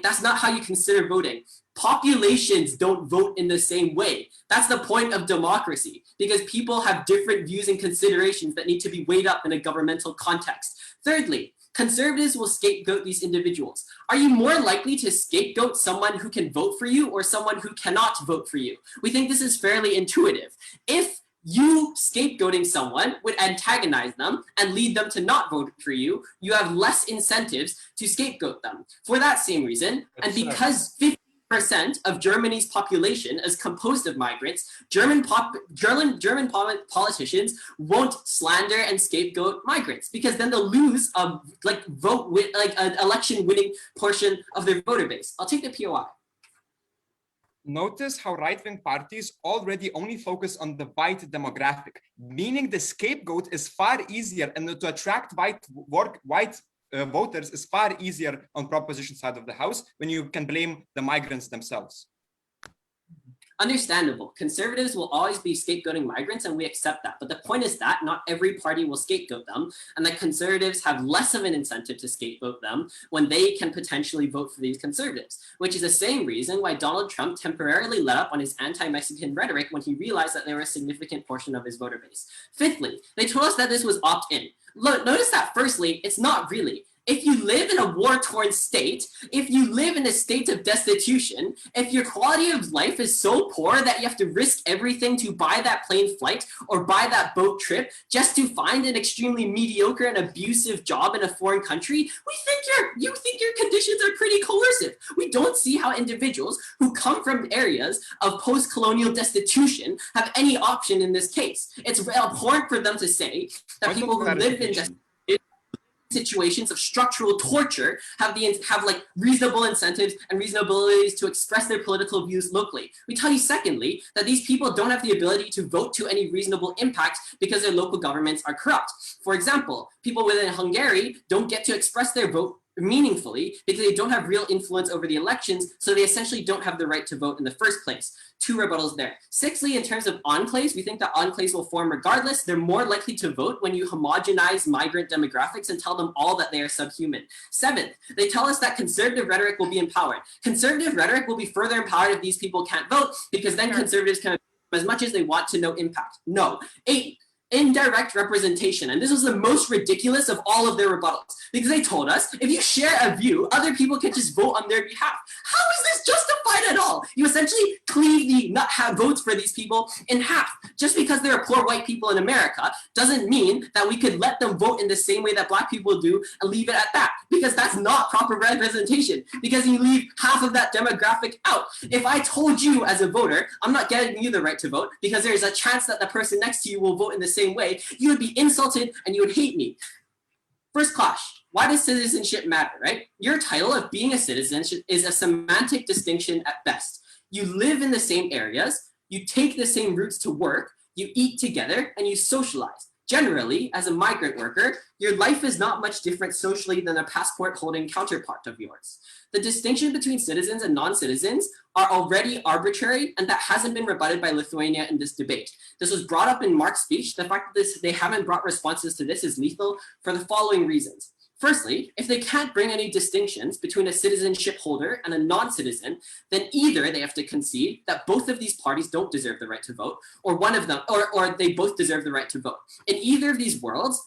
Speaker 8: That's not how you consider voting. Populations don't vote in the same way. That's the point of democracy, because people have different views and considerations that need to be weighed up in a governmental context. Thirdly, conservatives will scapegoat these individuals. Are you more likely to scapegoat someone who can vote for you or someone who cannot vote for you? We think this is fairly intuitive. If you scapegoating someone would antagonize them and lead them to not vote for you, you have less incentives to scapegoat them. For that same reason, and because 50% of Germany's population is composed of migrants, German politicians won't slander and scapegoat migrants, because then they'll lose an election winning portion of their voter base. I'll take the POI.
Speaker 4: Notice how right-wing parties already only focus on the white demographic, meaning the scapegoat is far easier, and to attract white voters is far easier on proposition side of the house when you can blame the migrants themselves.
Speaker 8: Understandable. Conservatives will always be scapegoating migrants, and we accept that. But the point is that not every party will scapegoat them, and that conservatives have less of an incentive to scapegoat them when they can potentially vote for these conservatives, which is the same reason why Donald Trump temporarily let up on his anti-Mexican rhetoric when he realized that there were a significant portion of his voter base. Fifthly, they told us that this was opt-in. Look, notice that firstly, it's not really. If you live in a war-torn state, if you live in a state of destitution, if your quality of life is so poor that you have to risk everything to buy that plane flight or buy that boat trip just to find an extremely mediocre and abusive job in a foreign country, you think your conditions are pretty coercive. We don't see how individuals who come from areas of post-colonial destitution have any option in this case. It's abhorrent for them to say that people who live in situations of structural torture have reasonable incentives and reasonable abilities to express their political views locally. We tell you secondly that these people don't have the ability to vote to any reasonable impact because their local governments are corrupt. For example, people within Hungary don't get to express their vote meaningfully because they don't have real influence over the elections, so they essentially don't have the right to vote in the first place. 2 rebuttals there. Sixthly, in terms of enclaves, we think that enclaves will form regardless. They're more likely to vote when you homogenize migrant demographics and tell them all that they are subhuman. 7th, they tell us that conservative rhetoric will be empowered. Conservative rhetoric will be further empowered if these people can't vote, because then conservatives can as much as they want to no impact. No. 8, indirect representation. And this was the most ridiculous of all of their rebuttals, because they told us if you share a view, other people can just vote on their behalf. How is this justified at all? You essentially cleave the not have votes for these people in half. Just because there are poor white people in America doesn't mean that we could let them vote in the same way that black people do and leave it at that, because that's not proper representation, because you leave half of that demographic out. If I told you as a voter, I'm not getting you the right to vote because there's a chance that the person next to you will vote in the same way, you would be insulted and you would hate me. First clash. Why does citizenship matter, right? Your title of being a citizen is a semantic distinction at best. You live in the same areas, you take the same routes to work, you eat together, and you socialize. Generally, as a migrant worker, your life is not much different socially than a passport-holding counterpart of yours. The distinction between citizens and non-citizens are already arbitrary, and that hasn't been rebutted by Lithuania in this debate. This was brought up in Mark's speech. The fact that they haven't brought responses to this is lethal for the following reasons. Firstly, if they can't bring any distinctions between a citizenship holder and a non-citizen, then either they have to concede that both of these parties don't deserve the right to vote, or one of them, or they both deserve the right to vote. In either of these worlds,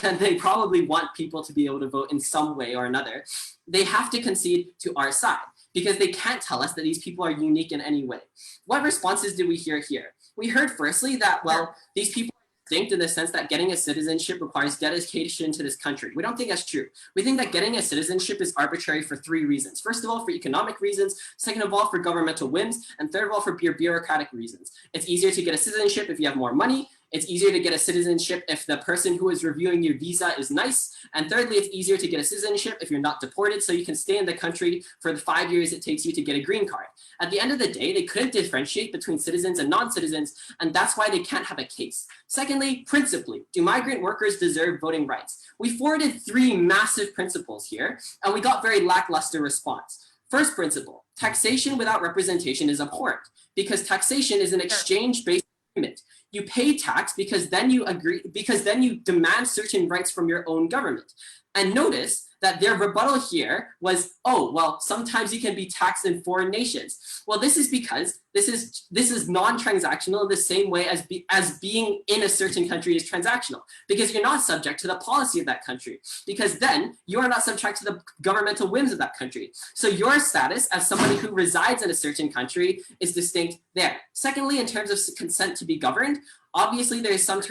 Speaker 8: and they probably want people to be able to vote in some way or another, they have to concede to our side, because they can't tell us that these people are unique in any way. What responses did we hear here? We heard firstly that, well, these people distinct in the sense that getting a citizenship requires dedication to this country. We don't think that's true. We think that getting a citizenship is arbitrary for 3 reasons. First of all, for economic reasons. Second of all, for governmental whims. And third of all, for bureaucratic reasons. It's easier to get a citizenship if you have more money. It's easier to get a citizenship if the person who is reviewing your visa is nice. And thirdly, it's easier to get a citizenship if you're not deported, so you can stay in the country for the 5 years it takes you to get a green card. At the end of the day, they couldn't differentiate between citizens and non-citizens, and that's why they can't have a case. Secondly, principally, do migrant workers deserve voting rights? We forwarded 3 massive principles here, and we got very lackluster response. First principle, taxation without representation is abhorrent, because taxation is an exchange-based agreement. You pay tax because then you demand certain rights from your own government. And notice that their rebuttal here was, oh, well, sometimes you can be taxed in foreign nations. Well, this is because this is non-transactional in the same way as being in a certain country is transactional, because you're not subject to the policy of that country, because then you are not subject to the governmental whims of that country. So your status as somebody who resides in a certain country is distinct there. Secondly, in terms of consent to be governed, obviously there is some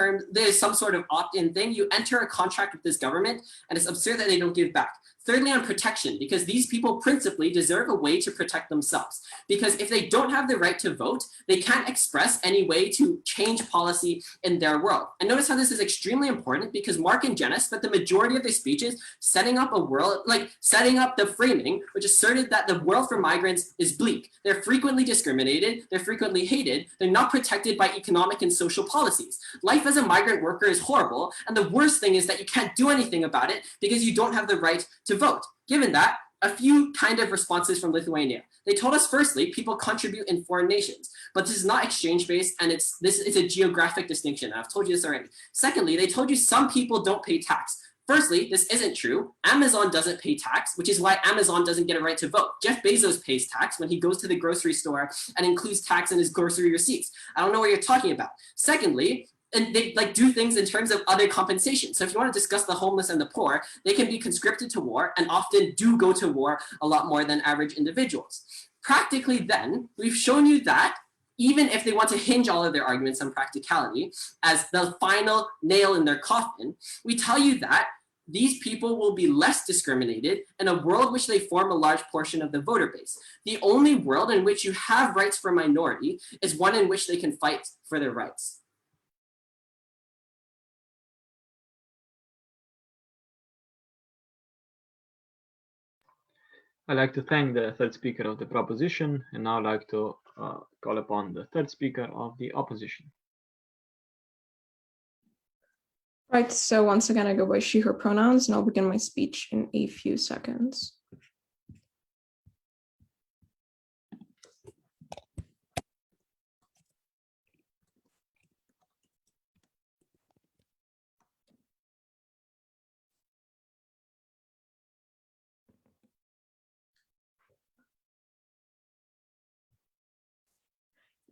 Speaker 8: sort of opt-in thing. You enter a contract with this government, and it's absurd that they don't give back. Thirdly, on protection, because these people principally deserve a way to protect themselves. Because if they don't have the right to vote, they can't express any way to change policy in their world. And notice how this is extremely important, because Mark and Jenna spent the majority of their speeches setting up the framing, which asserted that the world for migrants is bleak. They're frequently discriminated, they're frequently hated, they're not protected by economic and social policies. Life as a migrant worker is horrible, and the worst thing is that you can't do anything about it because you don't have the right to vote. Given that, a few kind of responses from Lithuania. They told us, firstly, people contribute in foreign nations, but this is not exchange-based, and it's a geographic distinction. I've told you this already. Secondly, they told you some people don't pay tax. Firstly, this isn't true. Amazon doesn't pay tax, which is why Amazon doesn't get a right to vote. Jeff Bezos pays tax when he goes to the grocery store and includes tax in his grocery receipts. I don't know what you're talking about. Secondly, and they do things in terms of other compensation. So if you want to discuss the homeless and the poor, they can be conscripted to war and often do go to war a lot more than average individuals. Practically then, we've shown you that even if they want to hinge all of their arguments on practicality as the final nail in their coffin, we tell you that these people will be less discriminated in a world which they form a large portion of the voter base. The only world in which you have rights for a minority is one in which they can fight for their rights.
Speaker 1: I'd like to thank the third speaker of the proposition, and now I'd like to call upon the third speaker of the opposition.
Speaker 5: Right, so once again, I go by she, her pronouns, and I'll begin my speech in a few seconds.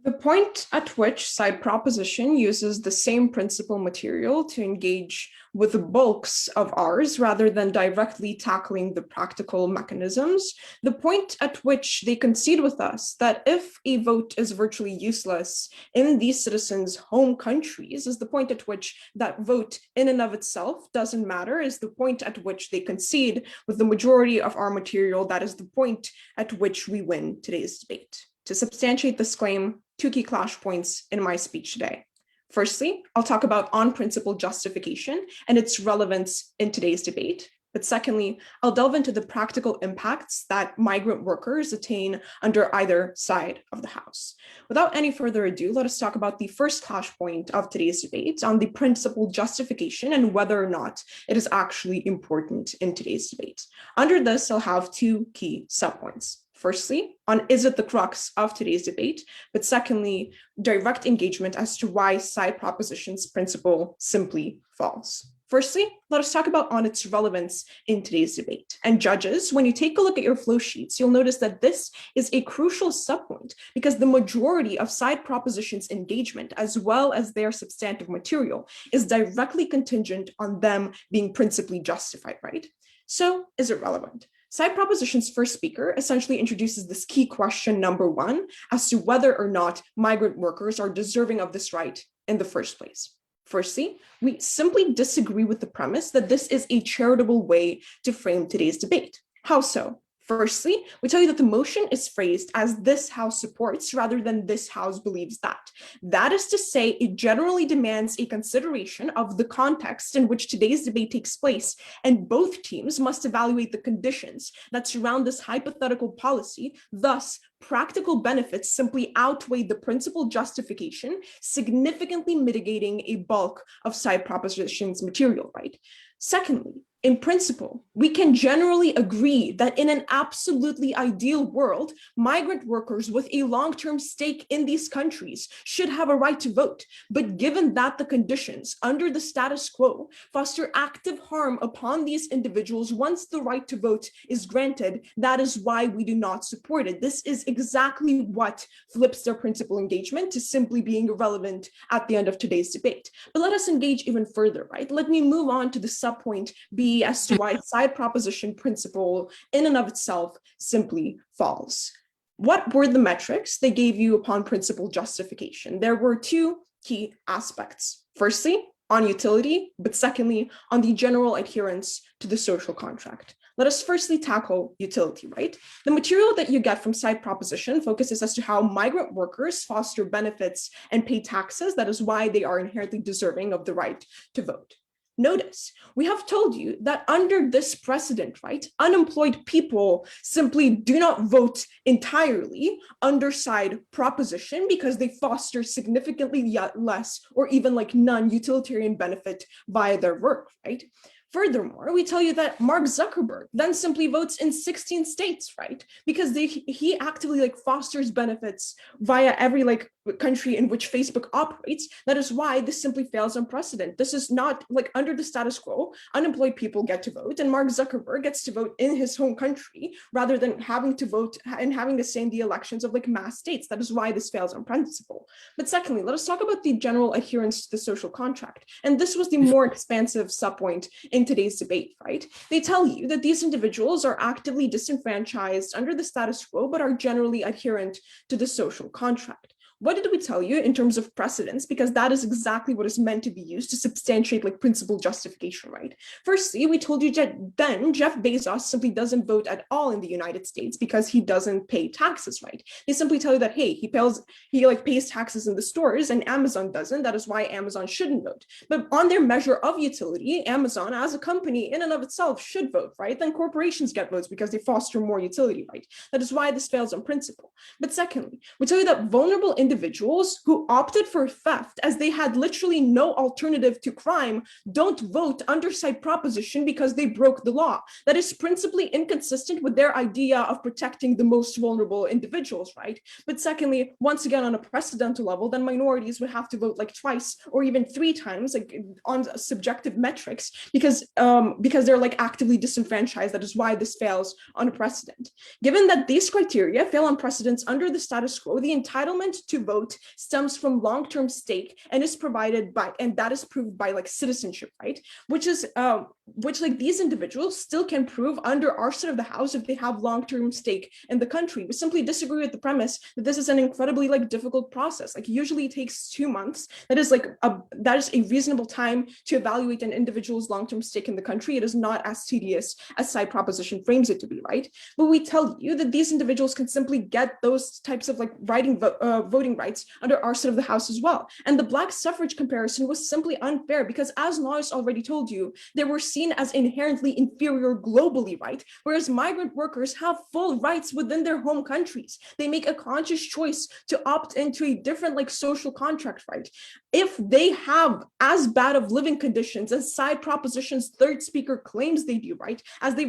Speaker 5: The point at which side proposition uses the same principal material to engage with the bulks of ours rather than directly tackling the practical mechanisms, the point at which they concede with us that if a vote is virtually useless in these citizens' home countries is the point at which that vote in and of itself doesn't matter, is the point at which they concede with the majority of our material. That is the point at which we win today's debate. To substantiate this claim, 2 key clash points in my speech today. Firstly, I'll talk about on-principle justification and its relevance in today's debate. But secondly, I'll delve into the practical impacts that migrant workers attain under either side of the House. Without any further ado, let us talk about the first flashpoint of today's debate on the principal justification and whether or not it is actually important in today's debate. Under this, I'll have two key subpoints. Firstly, on is it the crux of today's debate, but secondly, direct engagement as to why side proposition's principle simply falls. Firstly, let us talk about on its relevance in today's debate. And judges, when you take a look at your flow sheets, you'll notice that this is a crucial subpoint because the majority of side propositions engagement, as well as their substantive material, is directly contingent on them being principally justified, right? So is it relevant? Side proposition's first speaker essentially introduces this key question number one as to whether or not migrant workers are deserving of this right in the first place. Firstly, we simply disagree with the premise that this is a charitable way to frame today's debate. How so? Firstly, we tell you that the motion is phrased as this House supports rather than this House believes that. That is to say, it generally demands a consideration of the context in which today's debate takes place, and both teams must evaluate the conditions that surround this hypothetical policy. Thus, practical benefits simply outweigh the principal justification, significantly mitigating a bulk of side proposition's material, right? Secondly, in principle, we can generally agree that in an absolutely ideal world, migrant workers with a long-term stake in these countries should have a right to vote. But given that the conditions under the status quo foster active harm upon these individuals once the right to vote is granted, that is why we do not support it. This is exactly what flips their principal engagement to simply being irrelevant at the end of today's debate. But let us engage even further, right? Let me move on to the subpoint B as to why side proposition principle in and of itself simply falls. What were the metrics they gave you upon principal justification? There were two key aspects. Firstly, on utility, but secondly, on the general adherence to the social contract. Let us firstly tackle utility, right? The material that you get from side proposition focuses as to how migrant workers foster benefits and pay taxes. That is why they are inherently deserving of the right to vote. Notice, we have told you that under this precedent, right, unemployed people simply do not vote entirely under side proposition because they foster significantly less or even like none utilitarian benefit via their work, right? Furthermore, we tell you that Mark Zuckerberg then simply votes in 16 states, right? Because he actively fosters benefits via every country in which Facebook operates. That is why this simply fails on precedent. This is not under the status quo, unemployed people get to vote and Mark Zuckerberg gets to vote in his home country rather than having to vote and having to say the elections of mass states. That is why this fails on principle. But secondly, let us talk about the general adherence to the social contract. And this was the more expansive subpoint in today's debate, right? They tell you that these individuals are actively disenfranchised under the status quo, but are generally adherent to the social contract. What did we tell you in terms of precedents? Because that is exactly what is meant to be used to substantiate principal justification, right? Firstly, we told you that then Jeff Bezos simply doesn't vote at all in the United States because he doesn't pay taxes, right? They simply tell you that, hey, he pays taxes in the stores and Amazon doesn't. That is why Amazon shouldn't vote. But on their measure of utility, Amazon as a company in and of itself should vote, right? Then corporations get votes because they foster more utility, right? That is why this fails on principle. But secondly, we tell you that vulnerable individuals who opted for theft as they had literally no alternative to crime don't vote under side proposition because they broke the law. That is principally inconsistent with their idea of protecting the most vulnerable individuals, right? But secondly, once again, on a precedental level, then minorities would have to vote twice or even 3 times on subjective metrics because they're actively disenfranchised. That is why this fails on a precedent. Given that these criteria fail on precedents under the status quo, the entitlement to vote stems from long-term stake and is provided by, and that is proved by citizenship, right? Which these individuals still can prove under our side of the house if they have long-term stake in the country. We simply disagree with the premise that this is an incredibly difficult process. Usually it takes 2 months. That is a reasonable time to evaluate an individual's long-term stake in the country. It is not as tedious as side proposition frames it to be, right? But we tell you that these individuals can simply get those types of voting voting rights under our side of the house as well. And the Black suffrage comparison was simply unfair because, as Noyes already told you, they were seen as inherently inferior globally, right? Whereas migrant workers have full rights within their home countries. They make a conscious choice to opt into a different social contract, right? If they have as bad of living conditions as side proposition's third speaker claims they do, right?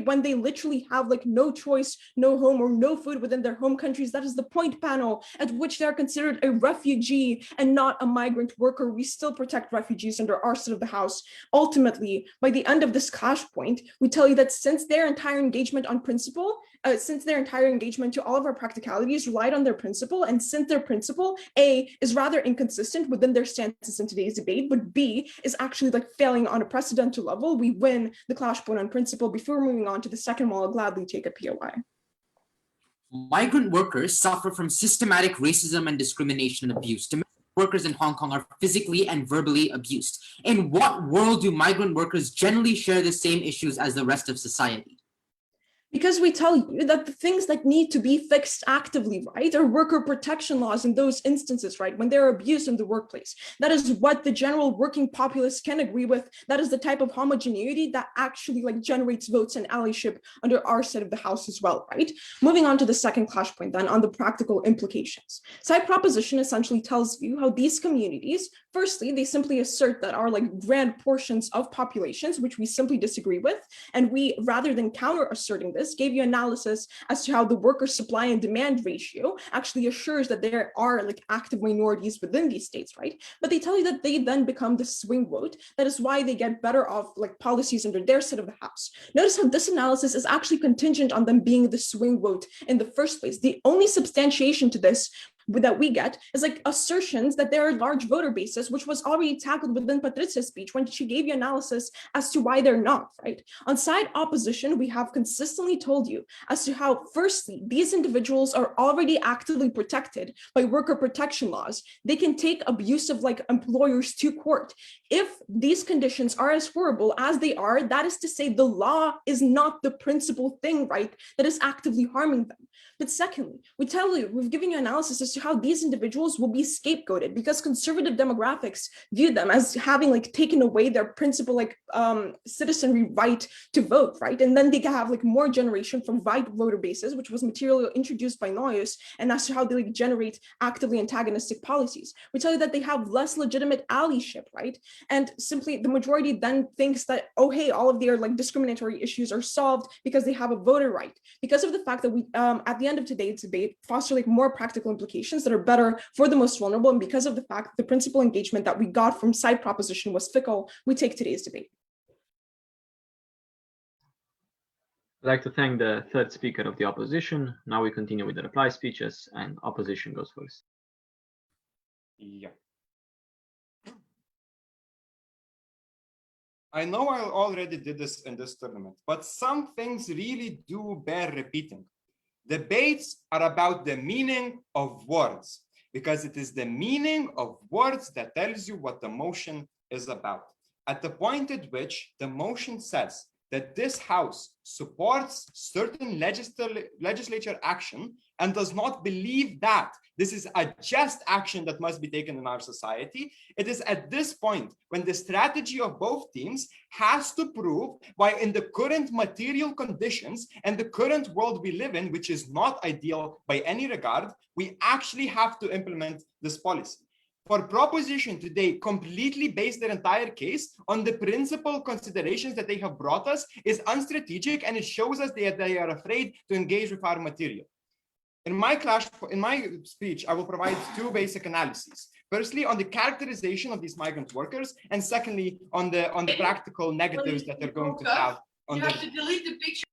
Speaker 5: When they literally have no choice, no home, or no food within their home countries, that is the point panel at which they're considered a refugee and not a migrant worker. We still protect refugees under our side of the house. Ultimately, by the end of this clash point, we tell you that since their entire engagement on principle, since their entire engagement to all of our practicalities relied on their principle, and since their principle, A, is rather inconsistent within their stances in today's debate, but B, is actually failing on a precedental level, we win the clash point on principle. Before moving on to the second one, I'll gladly take a POI.
Speaker 2: Migrant workers suffer from systematic racism and discrimination and abuse. Domestic workers in Hong Kong are physically and verbally abused. In what world do migrant workers generally share the same issues as the rest of society?
Speaker 5: Because we tell you that the things that need to be fixed actively, right, are worker protection laws in those instances, right, when they're abused in the workplace. That is what the general working populace can agree with. That is the type of homogeneity that actually generates votes and allyship under our side of the house as well, right? Moving on to the second clash point then on the practical implications. Side proposition essentially tells you how these communities, firstly, they simply assert that our grand portions of populations, which we simply disagree with, and we, rather than counter asserting this, gave you analysis as to how the worker supply and demand ratio actually assures that there are active minorities within these states, right? But they tell you that they then become the swing vote. That is why they get better off policies under their side of the house. Notice how this analysis is actually contingent on them being the swing vote in the first place. The only substantiation to this that we get is assertions that there are large voter bases, which was already tackled within Patricia's speech when she gave you analysis as to why they're not, right? On side opposition, we have consistently told you as to how, firstly, these individuals are already actively protected by worker protection laws. They can take abusive employers to court. If these conditions are as horrible as they are, that is to say the law is not the principal thing, right, that is actively harming them. But secondly, we've given you analysis as to how these individuals will be scapegoated because conservative demographics view them as having taken away their principal citizenry right to vote, right? And then they can have more generation from white voter bases, which was material introduced by Noyes, and as to how they generate actively antagonistic policies. We tell you that they have less legitimate allyship, right? And simply the majority then thinks that, oh, hey, all of their discriminatory issues are solved because they have a voter right. Because of the fact that we, at the end of today's debate, foster more practical implications that are better for the most vulnerable, and because of the fact that the principal engagement that we got from side proposition was fickle, we take today's debate.
Speaker 1: I'd like to thank the third speaker of the opposition. Now we continue with the reply speeches, and opposition goes first.
Speaker 4: Yeah. I know I already did this in this tournament, but some things really do bear repeating. Debates are about the meaning of words, because it is the meaning of words that tells you what the motion is about. At the point at which the motion says that this House supports certain legislature action and does not believe that this is a just action that must be taken in our society, it is at this point when the strategy of both teams has to prove why in the current material conditions and the current world we live in, which is not ideal by any regard, we actually have to implement this policy. For proposition today completely base their entire case on the principal considerations that they have brought us is unstrategic, and it shows us that they are afraid to engage with our material. In my speech, I will provide two basic analyses. Firstly, on the characterization of these migrant workers, and secondly, on the practical negatives that they're going to have. You have to delete the picture.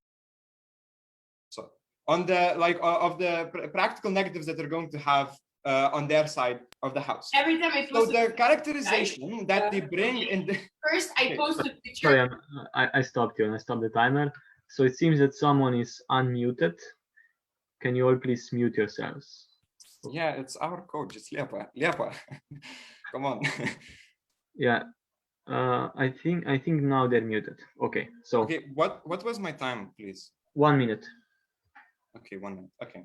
Speaker 4: So on the of the practical negatives that they're going to have on their side of the house. Every time I post the characterization that they bring in the first I post a picture.
Speaker 1: Sorry, I stopped you and I stopped the timer. So it seems that someone is unmuted. Can you all please mute yourselves?
Speaker 4: Yeah, it's our coach. It's Lepa. Come on.
Speaker 1: Yeah. I think now they're muted. Okay. So
Speaker 4: okay, what was my time, please?
Speaker 1: 1 minute.
Speaker 4: Okay, 1 minute. Okay.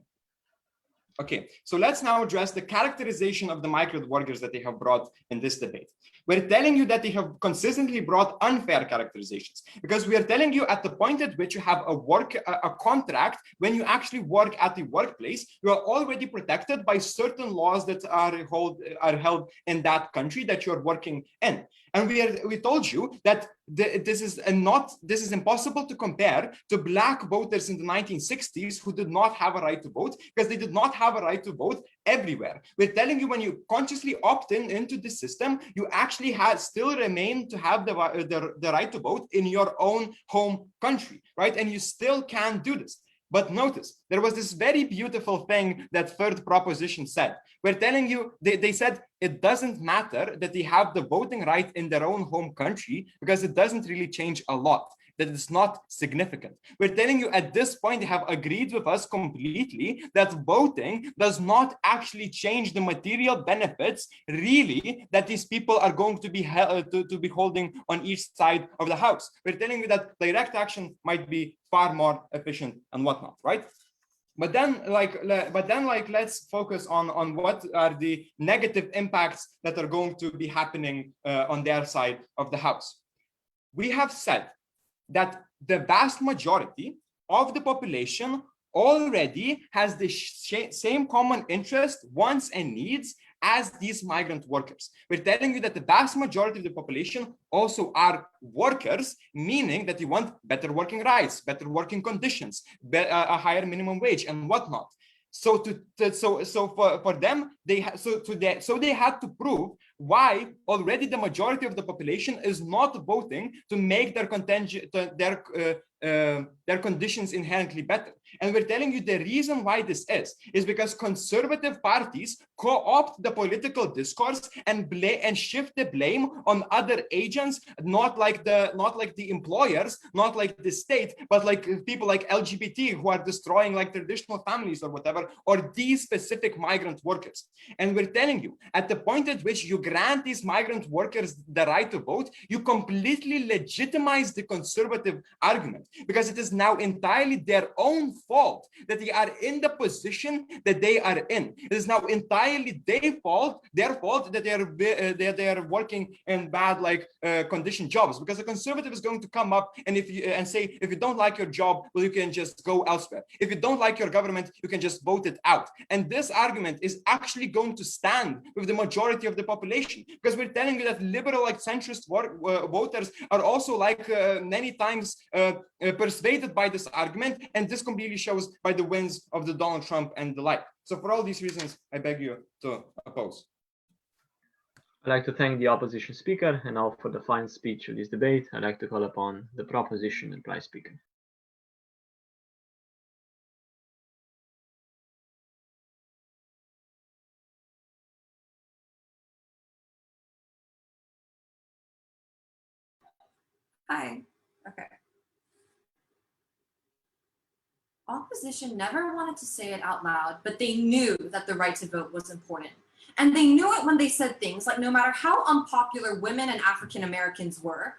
Speaker 4: Okay, so let's now address the characterization of the migrant workers that they have brought in this debate. We're telling you that they have consistently brought unfair characterizations, because we are telling you at the point at which you have a contract, when you actually work at the workplace, you are already protected by certain laws that are held in that country that you're working in. And we told you that this is impossible to compare to black voters in the 1960s who did not have a right to vote, because they did not have a right to vote everywhere. We're telling you when you consciously opt into the system, you actually still remain to have the right to vote in your own home country, right? And you still can do this. But notice, there was this very beautiful thing that third proposition said. We're telling you, they said it doesn't matter that they have the voting right in their own home country, because it doesn't really change a lot, that it's not significant. We're telling you at this point, they have agreed with us completely that voting does not actually change the material benefits really that these people are going to be holding on each side of the house. We're telling you that direct action might be far more efficient and whatnot, right? But then, let's focus on what are the negative impacts that are going to be happening on their side of the house. We have said that the vast majority of the population already has the same common interest, wants, and needs as these migrant workers. We're telling you that the vast majority of the population also are workers, meaning that you want better working rights, better working conditions, a higher minimum wage, and whatnot. So for them, they had to prove why already the majority of the population is not voting to make their conditions inherently better. And we're telling you the reason why this is because conservative parties co-opt the political discourse and shift the blame on other agents, not like the employers, not like the state, but like people like LGBT who are destroying like traditional families or whatever, or these specific migrant workers. And we're telling you, at the point at which you grant these migrant workers the right to vote, you completely legitimize the conservative argument, because it is now entirely their own fault that they are in the position that they are in. It is now entirely their fault that they are working in bad condition jobs, because the conservative is going to come up and say, if you don't like your job, well, you can just go elsewhere. If you don't like your government, you can just vote it out. And this argument is actually going to stand with the majority of the population, because we're telling you that liberal centrist voters are also many times persuaded by this argument, and this completely shows by the wins of the Donald Trump and the like. So for all these reasons, I beg you to oppose.
Speaker 1: I'd like to thank the opposition speaker, and now for the final speech of this debate, I'd like to call upon the proposition reply speaker.
Speaker 7: Hi. Okay. Opposition never wanted to say it out loud, but they knew that the right to vote was important. And they knew it when they said things like, no matter how unpopular women and African Americans were,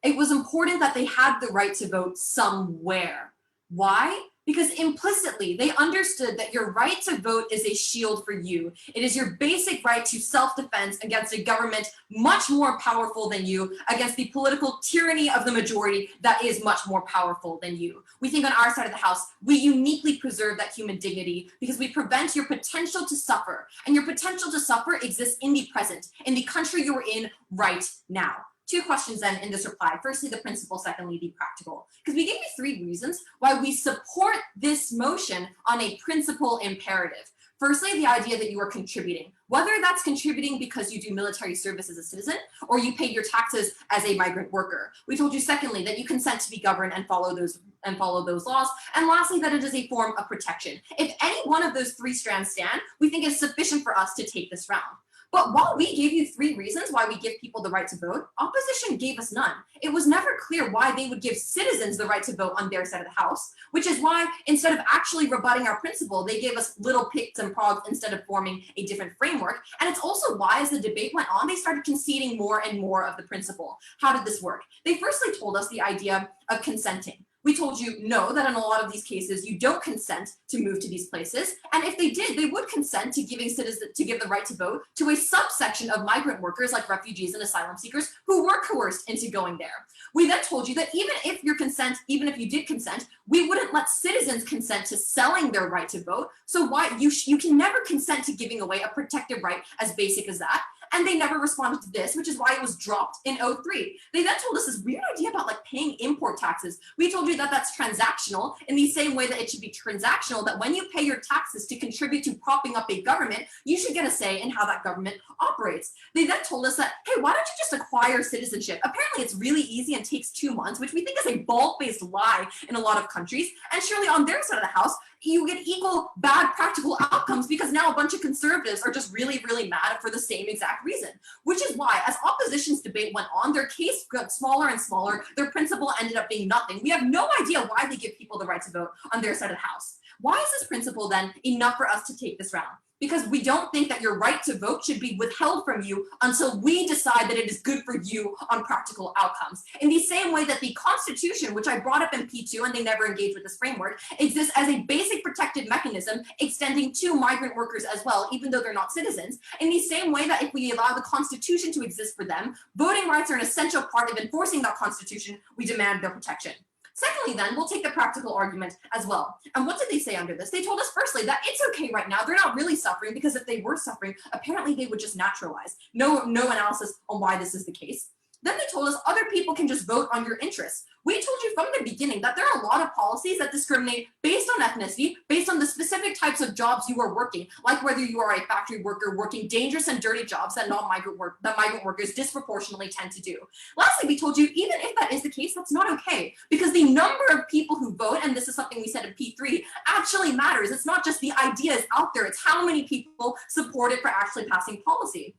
Speaker 7: it was important that they had the right to vote somewhere. Why? Because implicitly, they understood that your right to vote is a shield for you. It is your basic right to self-defense against a government much more powerful than you, against the political tyranny of the majority that is much more powerful than you. We think on our side of the house, we uniquely preserve that human dignity because we prevent your potential to suffer. And your potential to suffer exists in the present, in the country you're in right now. Two questions then in this reply. Firstly, the principle, secondly, the practical. Because we gave you 3 reasons why we support this motion on a principle imperative. Firstly, the idea that you are contributing, whether that's contributing because you do military service as a citizen or you pay your taxes as a migrant worker. We told you secondly that you consent to be governed and follow those laws. And lastly, that it is a form of protection. If any one of those 3 strands stand, we think it's sufficient for us to take this round. But while we gave you 3 reasons why we give people the right to vote, opposition gave us none. It was never clear why they would give citizens the right to vote on their side of the house, which is why instead of actually rebutting our principle, they gave us little picks and prods instead of forming a different framework. And it's also why as the debate went on, they started conceding more and more of the principle. How did this work? They firstly told us the idea of consenting. We told you no, that in a lot of these cases, you don't consent to move to these places. And if they did, they would consent to give the right to vote to a subsection of migrant workers like refugees and asylum seekers who were coerced into going there. We then told you that even if you did consent, we wouldn't let citizens consent to selling their right to vote. So why you can never consent to giving away a protected right as basic as that. And they never responded to this, which is why it was dropped in 03. They then told us this weird idea about like paying import taxes. We told you that that's transactional in the same way that it should be transactional, that when you pay your taxes to contribute to propping up a government, you should get a say in how that government operates. They then told us that, hey, why don't you just acquire citizenship? Apparently it's really easy and takes 2 months, which we think is a bald-faced lie in a lot of countries. And surely on their side of the house, you get equal bad practical outcomes because now a bunch of conservatives are just really, really mad for the same exact reason, which is why as opposition's debate went on, their case got smaller and smaller. Their principle ended up being nothing. We have no idea why they give people the right to vote on their side of the house. Why is this principle then enough for us to take this round? Because we don't think that your right to vote should be withheld from you until we decide that it is good for you on practical outcomes. In the same way that the Constitution, which I brought up in P2 and they never engaged with this framework, exists as a basic protected mechanism extending to migrant workers as well, even though they're not citizens. In the same way that if we allow the Constitution to exist for them, voting rights are an essential part of enforcing that Constitution, we demand their protection. Secondly, then, we'll take the practical argument as well. And what did they say under this? They told us, firstly, that it's okay right now. They're not really suffering because if they were suffering, apparently they would just naturalize. No analysis on why this is the case. Then they told us other people can just vote on your interests. We told you from the beginning that there are a lot of policies that discriminate based on ethnicity, based on the specific types of jobs you are working, like whether you are a factory worker working dangerous and dirty jobs that migrant workers disproportionately tend to do. Lastly, we told you even if that is the case, that's not okay, because the number of people who vote, and this is something we said in P3, actually matters. It's not just the ideas out there, it's how many people support it for actually passing policy.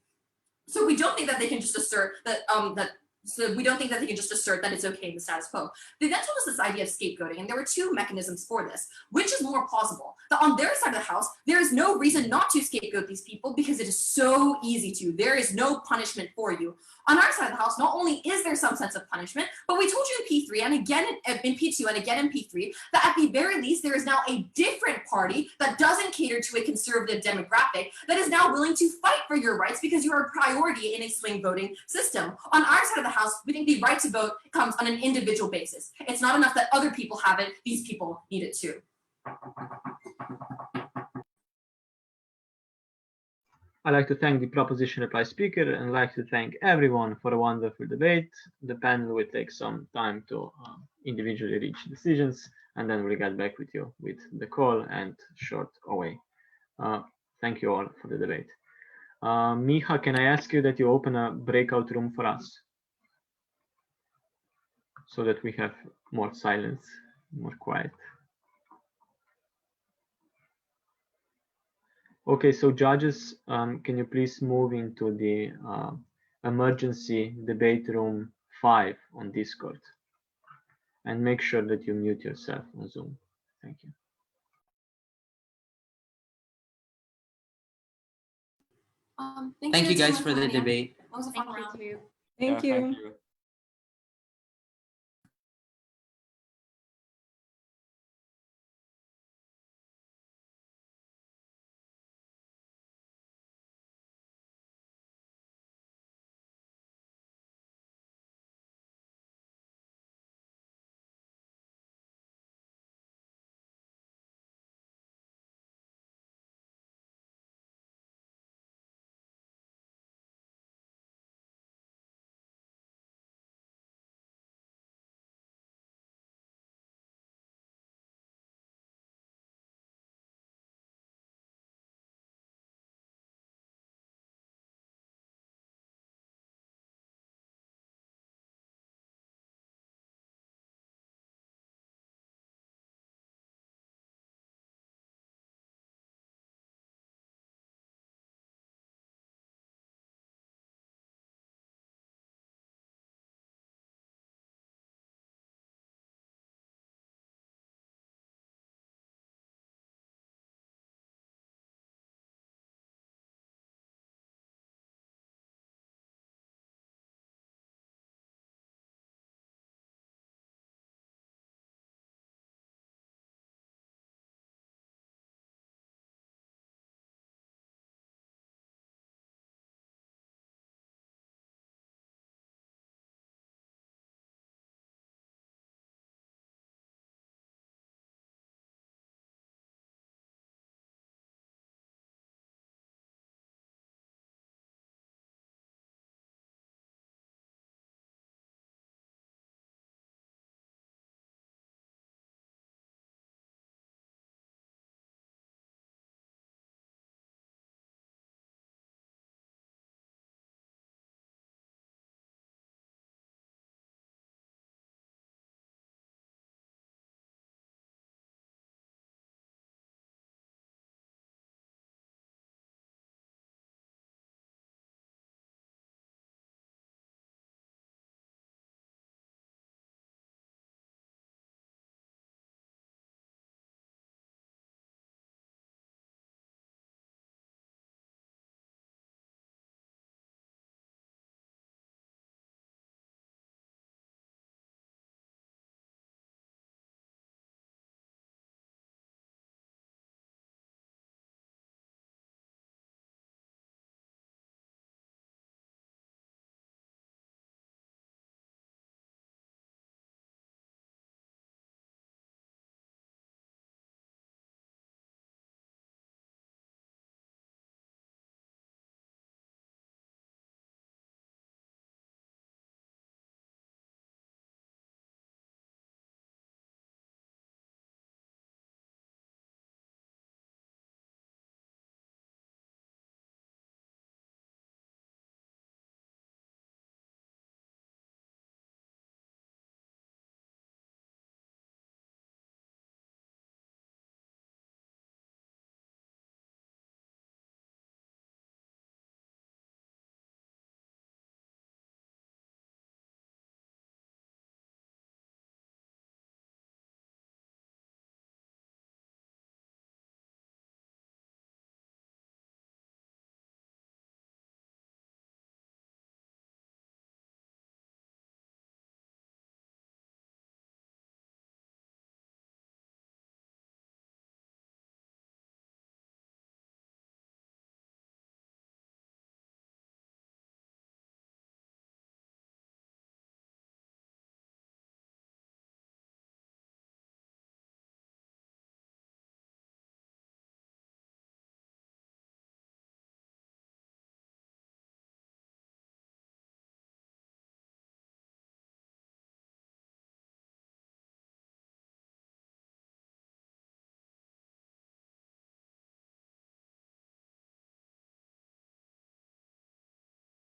Speaker 7: So we don't think that they can just assert that it's okay in the status quo. They then told us this idea of scapegoating, and there were 2 mechanisms for this. Which is more plausible? That on their side of the house, there is no reason not to scapegoat these people because it is so easy to. There is no punishment for you. On our side of the house, not only is there some sense of punishment, but we told you in P3 and again in P2 and again in P3 that at the very least there is now a different party that doesn't cater to a conservative demographic that is now willing to fight for your rights because you are a priority in a swing voting system. On our side of the house, we think the right to vote comes on an individual basis. It's not enough that other people have it, these people need it too.
Speaker 1: I'd like to thank the proposition reply speaker and I'd like to thank everyone for a wonderful debate. The panel will take some time to individually reach decisions, and then we'll get back with you with the call and short OA. Thank you all for the debate. Miha, can I ask you that you open a breakout room for us so that we have more silence, more quiet? Okay, so judges, can you please move into the emergency debate room 5 on Discord and make sure that you mute yourself on Zoom. Thank you.
Speaker 2: Thank you guys for the debate.
Speaker 7: That was a fun round.
Speaker 5: Thank you.
Speaker 4: Thank you.